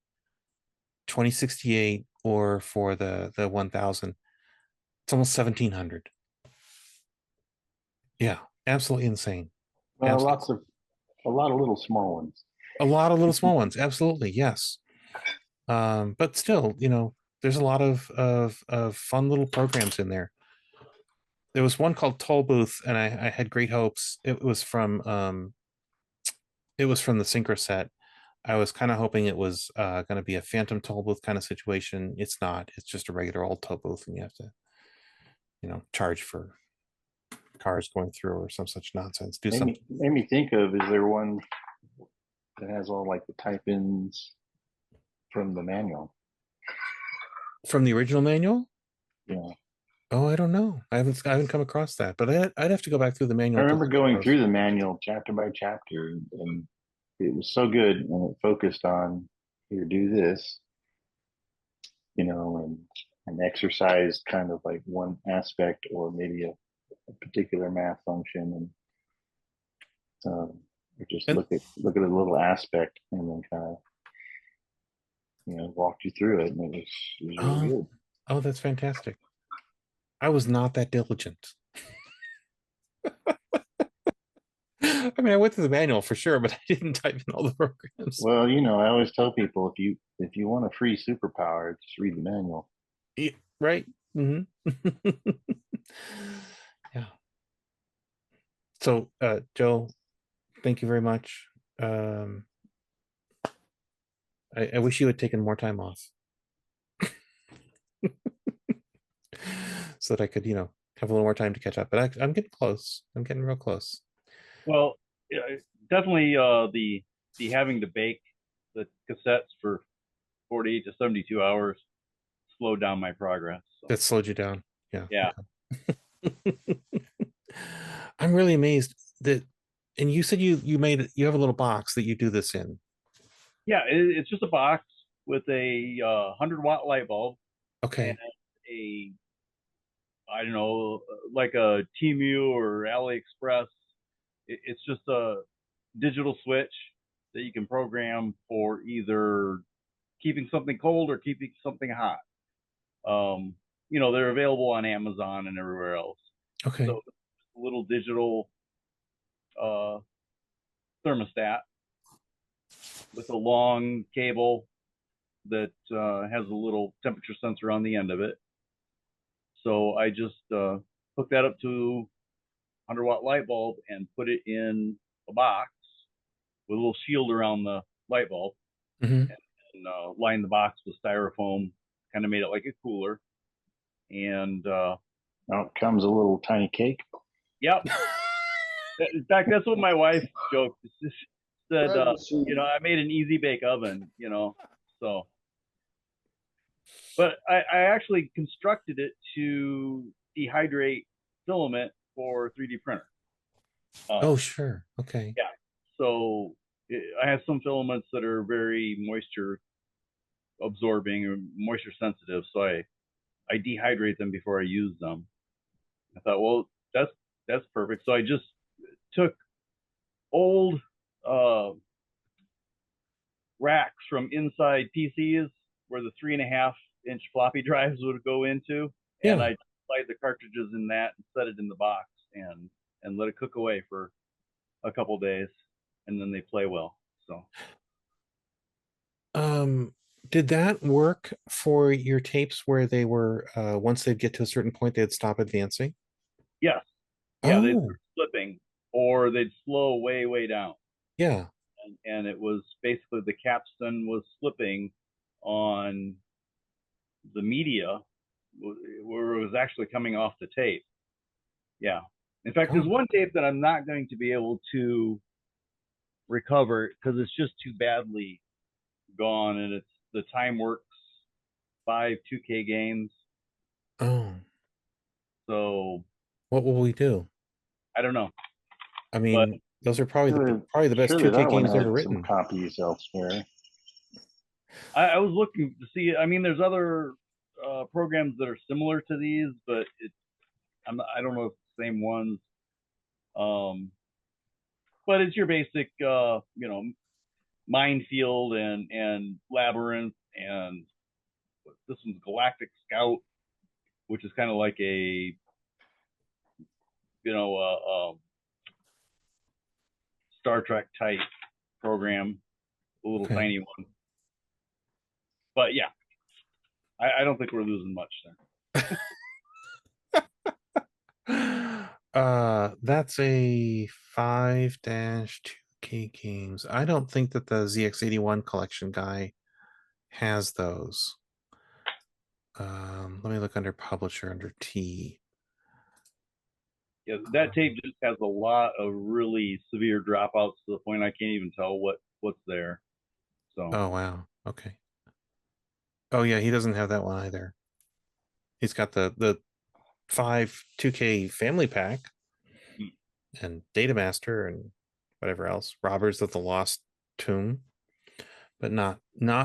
2068 or for the 1000, it's almost 1700. Yeah, absolutely insane. Well, a lot of little small ones. A lot of little small ones, absolutely, yes. But still, there's a lot of fun little programs in there. There was one called Toll Booth, and I had great hopes. It was from the Synchro set. I was kind of hoping it was going to be a phantom toll booth kind of situation. It's not. It's just a regular old toll booth, and you have to, charge for cars going through or some such nonsense. Do something. Made me think of, is there one that has all like the type-ins from the manual? From the original manual? Yeah. Oh, I don't know. I haven't come across that, but I'd have to go back through the manual. I remember going through the manual chapter by chapter, and it was so good, and it focused on, here, do this, and exercise kind of like one aspect or maybe a particular math function, and or just look at a little aspect, and then kind of walked you through it, and it was really good. Oh, that's fantastic. I was not that diligent. I mean, I went through the manual for sure, but I didn't type in all the programs. Well, I always tell people, if you want a free superpower, just read the manual. Yeah, right. Mm-hmm. Yeah. So, Joe, thank you very much. I wish you had taken more time off so that I could, have a little more time to catch up. But I'm getting close. I'm getting real close. Well, yeah, definitely the having to bake the cassettes for 48 to 72 hours slowed down my progress. So. That slowed you down. Yeah. Yeah. Okay. I'm really amazed that, and you said you have a little box that you do this in. Yeah, it's just a box with a 100-watt light bulb. Okay. And I don't know, like a Temu or AliExpress. It's just a digital switch that you can program for either keeping something cold or keeping something hot. They're available on Amazon and everywhere else. Okay. So a little digital thermostat with a long cable that has a little temperature sensor on the end of it. So I just hook that up to 100-watt light bulb and put it in a box with a little shield around the light bulb, mm-hmm. and line the box with styrofoam, kind of made it like a cooler. And out comes a little tiny cake. Yep. In fact, that's what my wife joked. She said, I made an easy bake oven, so. But I actually constructed it to dehydrate filament for 3D printer. Oh, sure. Okay. Yeah. So I have some filaments that are very moisture absorbing or moisture sensitive. So I dehydrate them before I use them. I thought, well, that's perfect. So I just took old racks from inside PCs where the 3.5-inch floppy drives would go into, and I slide the cartridges in that and set it in the box and let it cook away for a couple days, and then they play well. So did that work for your tapes where they were once they'd get to a certain point they'd stop advancing? Yes. Yeah, they'd start slipping or they'd slow way down. Yeah. And it was basically the capstan was slipping on the media where it was actually coming off the tape. Yeah. In fact, there's one tape that I'm not going to be able to recover because it's just too badly gone, and it's the Timeworks 5 2K games. Oh. So what will we do? I don't know. I mean, those are probably the best 2K games ever written. Some copies elsewhere. I was looking to see. I mean, there's other programs that are similar to these, but I don't know if it's the same ones. But it's your basic, Minefield and Labyrinth, and this one's Galactic Scout, which is kind of like a, Star Trek type program. a little Okay. tiny one. But yeah, I don't think we're losing much there. That's a 5-2K games. I don't think that the ZX81 collection guy has those. Let me look under publisher under T. Yeah, that tape just has a lot of really severe dropouts to the point I can't even tell what's there. So. Oh wow. Okay. Oh yeah, he doesn't have that one either. He's got the 2K family pack and Datamaster and whatever else. Robbers of the Lost Tomb, but not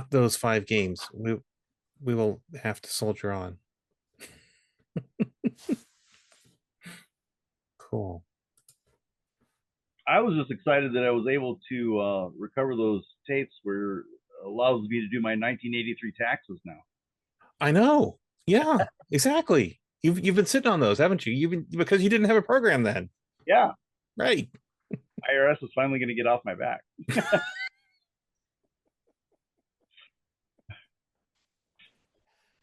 those 5 games. We will have to soldier on. Cool. I was just excited that I was able to recover those tapes where it allows me to do my 1983 taxes now. I know. Yeah, exactly. You've been sitting on those, haven't you? Because you didn't have a program then. Yeah. Right. IRS is finally going to get off my back.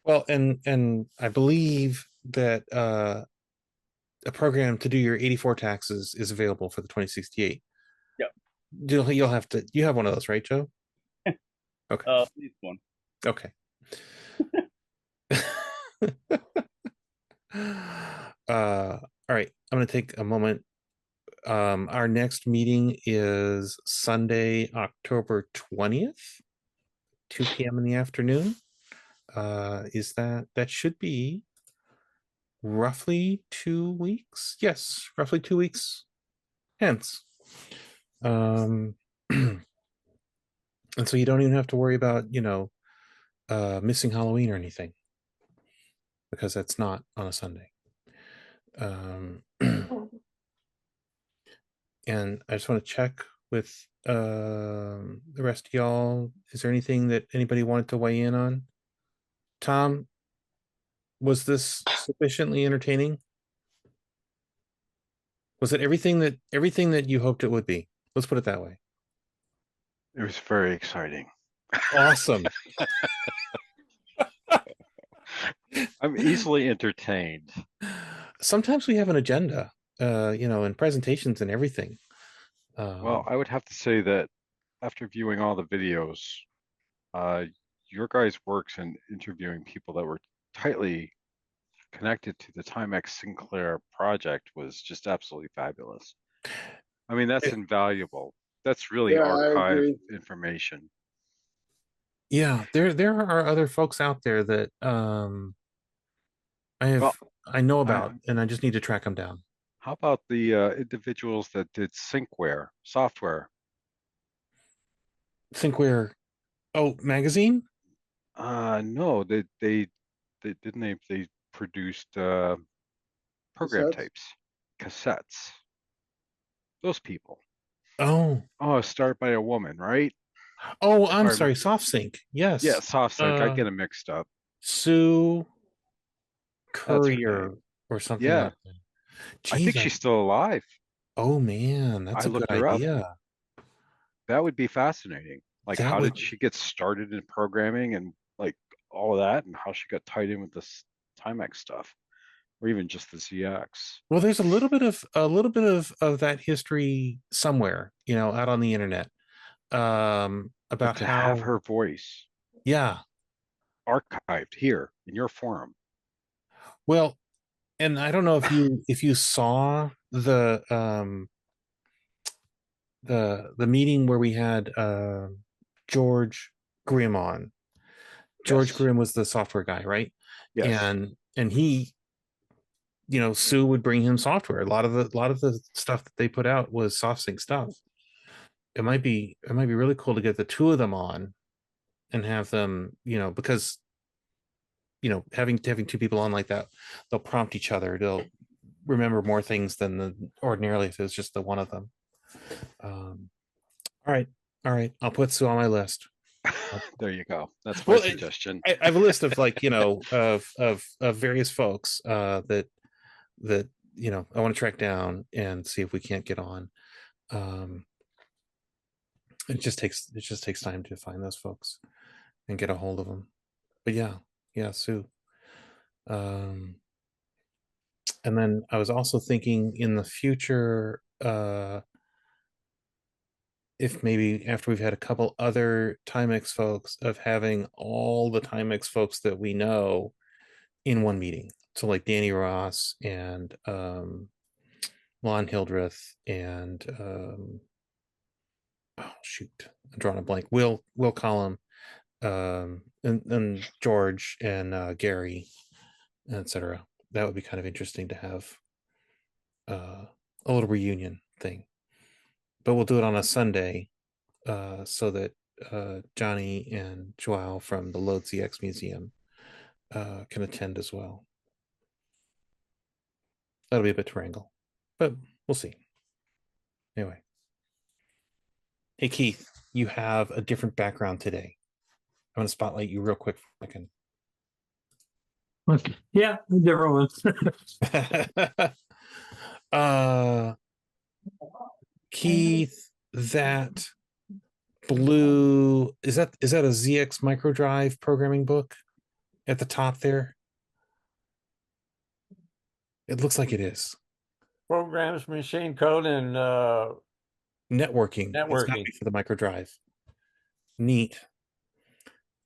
Well, and I believe that a program to do your 84 taxes is available for the 2068. Yep. You'll have to. You have one of those, right, Joe? Okay. At least one. Okay. All right. I'm going to take a moment. Our next meeting is Sunday, October 20th, 2 p.m. in the afternoon. Is that should be roughly 2 weeks? Yes, roughly 2 weeks hence. And so you don't even have to worry about, missing Halloween or anything, because that's not on a Sunday. And I just want to check with the rest of y'all. Is there anything that anybody wanted to weigh in on? Tom, was this sufficiently entertaining? Was it everything that you hoped it would be? Let's put it that way. It was very exciting. Awesome. I'm easily entertained. Sometimes we have an agenda, and presentations and everything. Well, I would have to say that after viewing all the videos, your guys' works in interviewing people that were tightly connected to the Timex Sinclair project was just absolutely fabulous. I mean, that's invaluable. That's really archived information. Yeah, there are other folks out there that I know about, and I just need to track them down. How about the individuals that did Syncware software? Syncware, magazine? No, they didn't they produced program tapes, cassettes. Those people. Oh, started by a woman, right? Oh, I'm sorry, SoftSync. Yes. Yeah, SoftSync. I get them mixed up. Sue Courier or something like that. Jeez, I think she's still alive. Oh man, that's a good idea. That would be fascinating. Like, how did she get started in programming and like all of that, and how she got tied in with this Timex stuff, or even just the ZX. Well, there's a little bit of that history somewhere, out on the internet. About to how have her voice, archived here in your forum. Well, and I don't know if you saw the meeting where we had George Grimm on. George Grimm was the software guy, right? Yes. And he, Sue would bring him software. A lot of the stuff that they put out was SoftSync stuff. It might be really cool to get the two of them on and have them, because having two people on like that, they'll prompt each other. They'll remember more things than ordinarily if it was just the one of them. All right. I'll put Sue on my list. There you go. That's my suggestion. I have a list of of various folks that I want to track down and see if we can't get on. it just takes time to find those folks and get a hold of them. But yeah, Sue. And then I was also thinking in the future, if maybe after we've had a couple other Timex folks, of having all the Timex folks that we know in one meeting. So like Danny Ross and Lon Hildreth and oh shoot, I'm drawing a blank. Will Collum, and George and Gary, etc. That would be kind of interesting to have a little reunion thing. But we'll do it on a Sunday, so that Johnny and Joao from the Load CX Museum can attend as well. That'll be a bit to wrangle, but we'll see. Anyway. Hey, Keith, you have a different background today. I'm going to spotlight you real quick for a second. Okay. Yeah, different one. Keith, that blue, is that a ZX microdrive programming book at the top there? It looks like it is. Programs, machine code, and networking. It's got to be for the microdrive. Neat.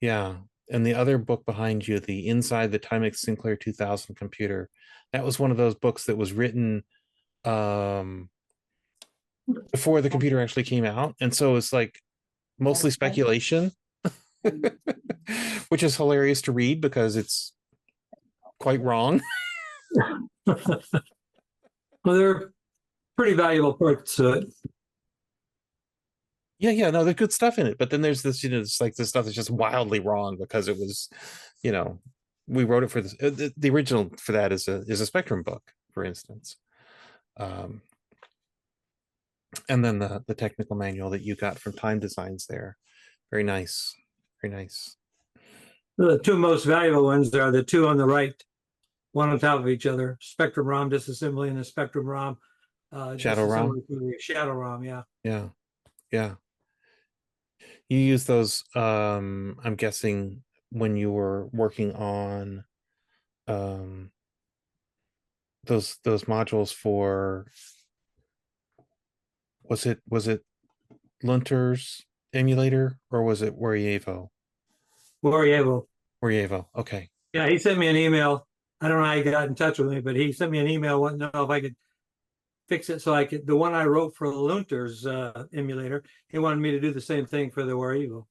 Yeah. And the other book behind you, the Inside the Timex Sinclair 2000 Computer, that was one of those books that was written before the computer actually came out. And so it's like mostly speculation, which is hilarious to read because it's quite wrong. Well, there are pretty valuable parts to it. Yeah, no, there's good stuff in it. But then there's this, it's like this stuff that's just wildly wrong because it was, we wrote it for this. The original for that is a Spectrum book, for instance. And then the technical manual that you got from Time Designs there. Very nice. Very nice. The two most valuable ones are the two on the right, one on top of each other, Spectrum ROM disassembly and the Spectrum ROM Shadow ROM. Shadow ROM, yeah. Yeah. You use those, I'm guessing, when you were working on those modules for, was it Lunter's emulator or was it Warievo? Warievo, okay. Yeah, he sent me an email. I don't know how he got in touch with me, but he sent me an email wanting to know if I could fix it so I could, the one I wrote for the Lunter's emulator, he wanted me to do the same thing for the Warievo.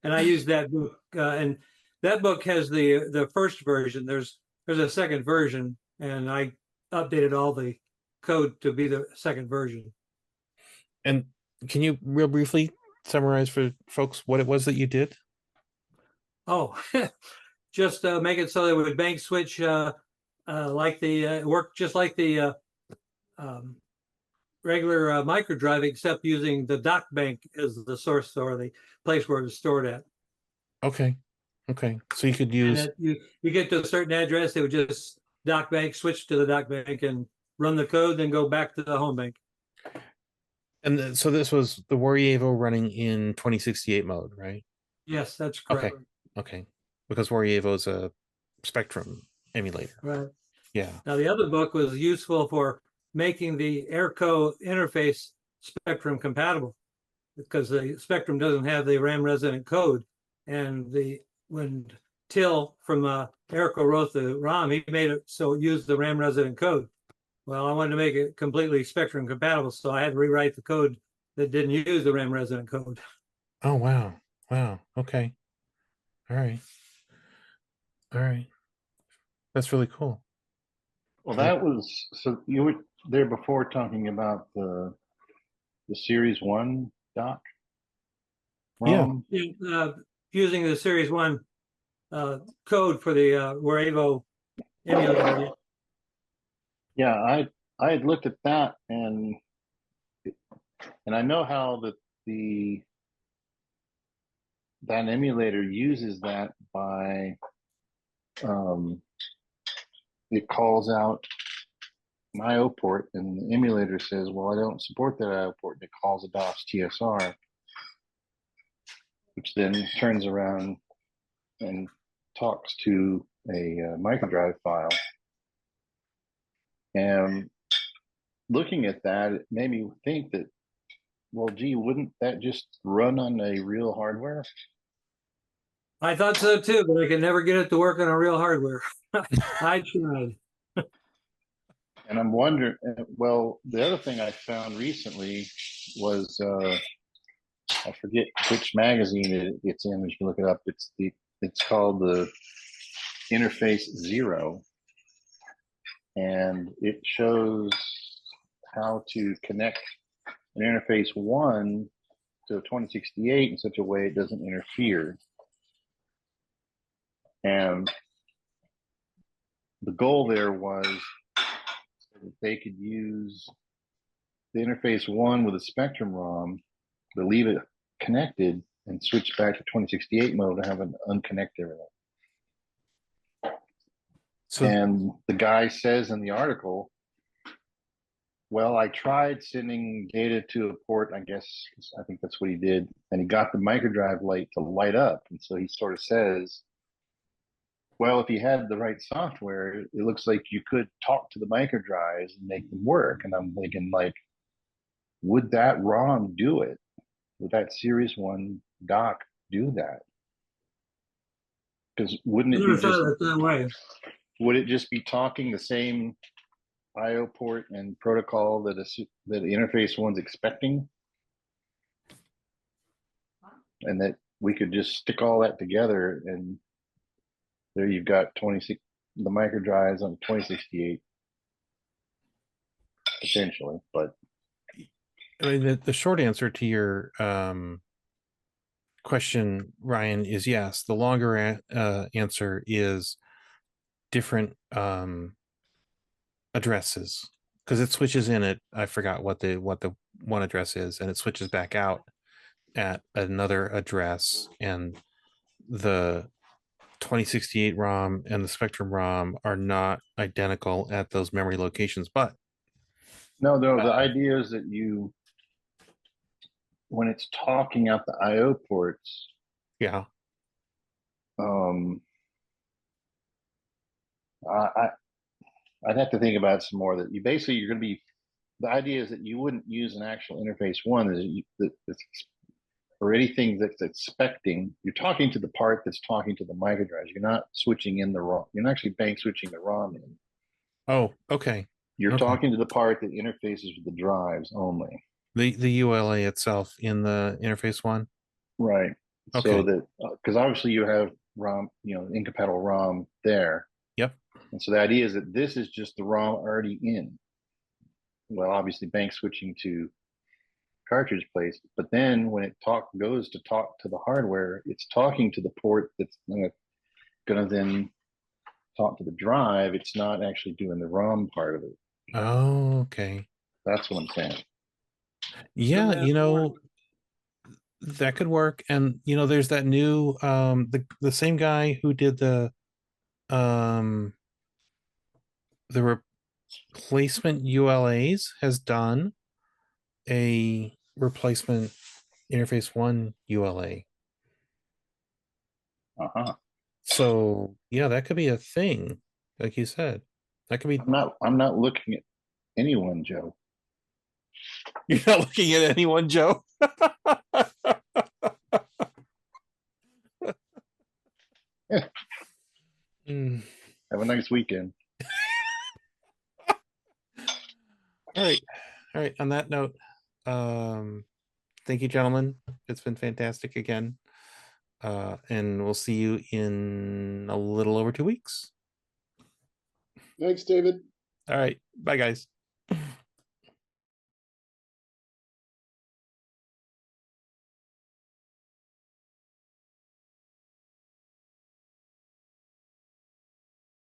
And I used that book, and that book has the first version. There's a second version, and I updated all the code to be the second version. And can you real briefly summarize for folks what it was that you did? Oh, just make it so that it would bank switch like the work just like the regular microdrive, except using the dock bank as the source or the place where it's stored at. Okay. So you could use, you get to a certain address, it would just dock bank, switch to the dock bank and run the code, then go back to the home bank. And so this was the Warievo running in 2068 mode, right? Yes, that's correct. Okay. Because Warievo is a Spectrum emulator. Right. Yeah. Now the other book was useful for making the Airco interface Spectrum compatible, because the Spectrum doesn't have the RAM resident code. And when Till from Airco wrote the ROM, he made it so it used the RAM resident code. Well, I wanted to make it completely Spectrum compatible, so I had to rewrite the code that didn't use the RAM resident code. Oh, wow. Okay. All right. That's really cool. Well, that was, so you were there before talking about the Series 1 dock? ROM? Yeah. Using the Series 1 code for the Warievo emulator. Yeah, I had looked at that and I know how that that emulator uses that by it calls out an IO port, and the emulator says, well, I don't support that IO port, and it calls a DOS TSR, which then turns around and talks to a microdrive file. And looking at that, it made me think that, well, gee, wouldn't that just run on a real hardware? I thought so too, but I could never get it to work on a real hardware. I tried. And I'm wondering, well, the other thing I found recently was, I forget which magazine it's in. You can look it up. It's called the Interface Zero, and it shows how to connect an interface 1 to a 2068 in such a way it doesn't interfere. And the goal there was that they could use the interface 1 with a Spectrum ROM to leave it connected and switch back to 2068 mode to have an unconnect everything. So, and the guy says in the article, well, I tried sending data to a port, I think that's what he did, and he got the microdrive light to light up. And so he sort of says, well, if you had the right software, it looks like you could talk to the microdrives and make them work. And I'm thinking, like, would that ROM do it? Would that Series 1 dock do that? Because wouldn't it be just that way? Would it just be talking the same IO port and protocol that that interface 1's expecting? And that we could just stick all that together, and there you've got the microdrives on 2068 essentially. But I mean, the short answer to your question, Ryan, is yes. The longer answer is different addresses, because it switches in at, I forgot what the one address is, and it switches back out at another address, and the 2068 ROM and the Spectrum ROM are not identical at those memory locations. But no, the idea is that when it's talking out the IO ports, yeah, I'd have to think about it some more. That you're going to be, the idea is that you wouldn't use an actual interface 1 or anything that's expecting. You're talking to the part that's talking to the microdrives. You're not switching in the ROM. You're not actually bank switching the ROM in. Oh, okay. You're talking to the part that interfaces with the drives only. The ULA itself in the interface 1. Right. Okay. So that, because obviously you have ROM, incompatible ROM there. Yep. And so the idea is that this is just the ROM already in. Well, obviously bank switching to cartridge place, but then when it goes to talk to the hardware, it's talking to the port that's gonna then talk to the drive. It's not actually doing the ROM part of it. Oh, okay. That's what I'm saying. Yeah, that could work. And there's that new the same guy who did the replacement ULAs has done a replacement interface 1 ULA. So yeah, that could be a thing, like you said. That could be. I'm not looking at anyone, Joe. You're not looking at anyone, Joe. Have a nice weekend. All right. On that note, thank you, gentlemen. It's been fantastic again. And we'll see you in a little over 2 weeks. Thanks, David. All right. Bye, guys.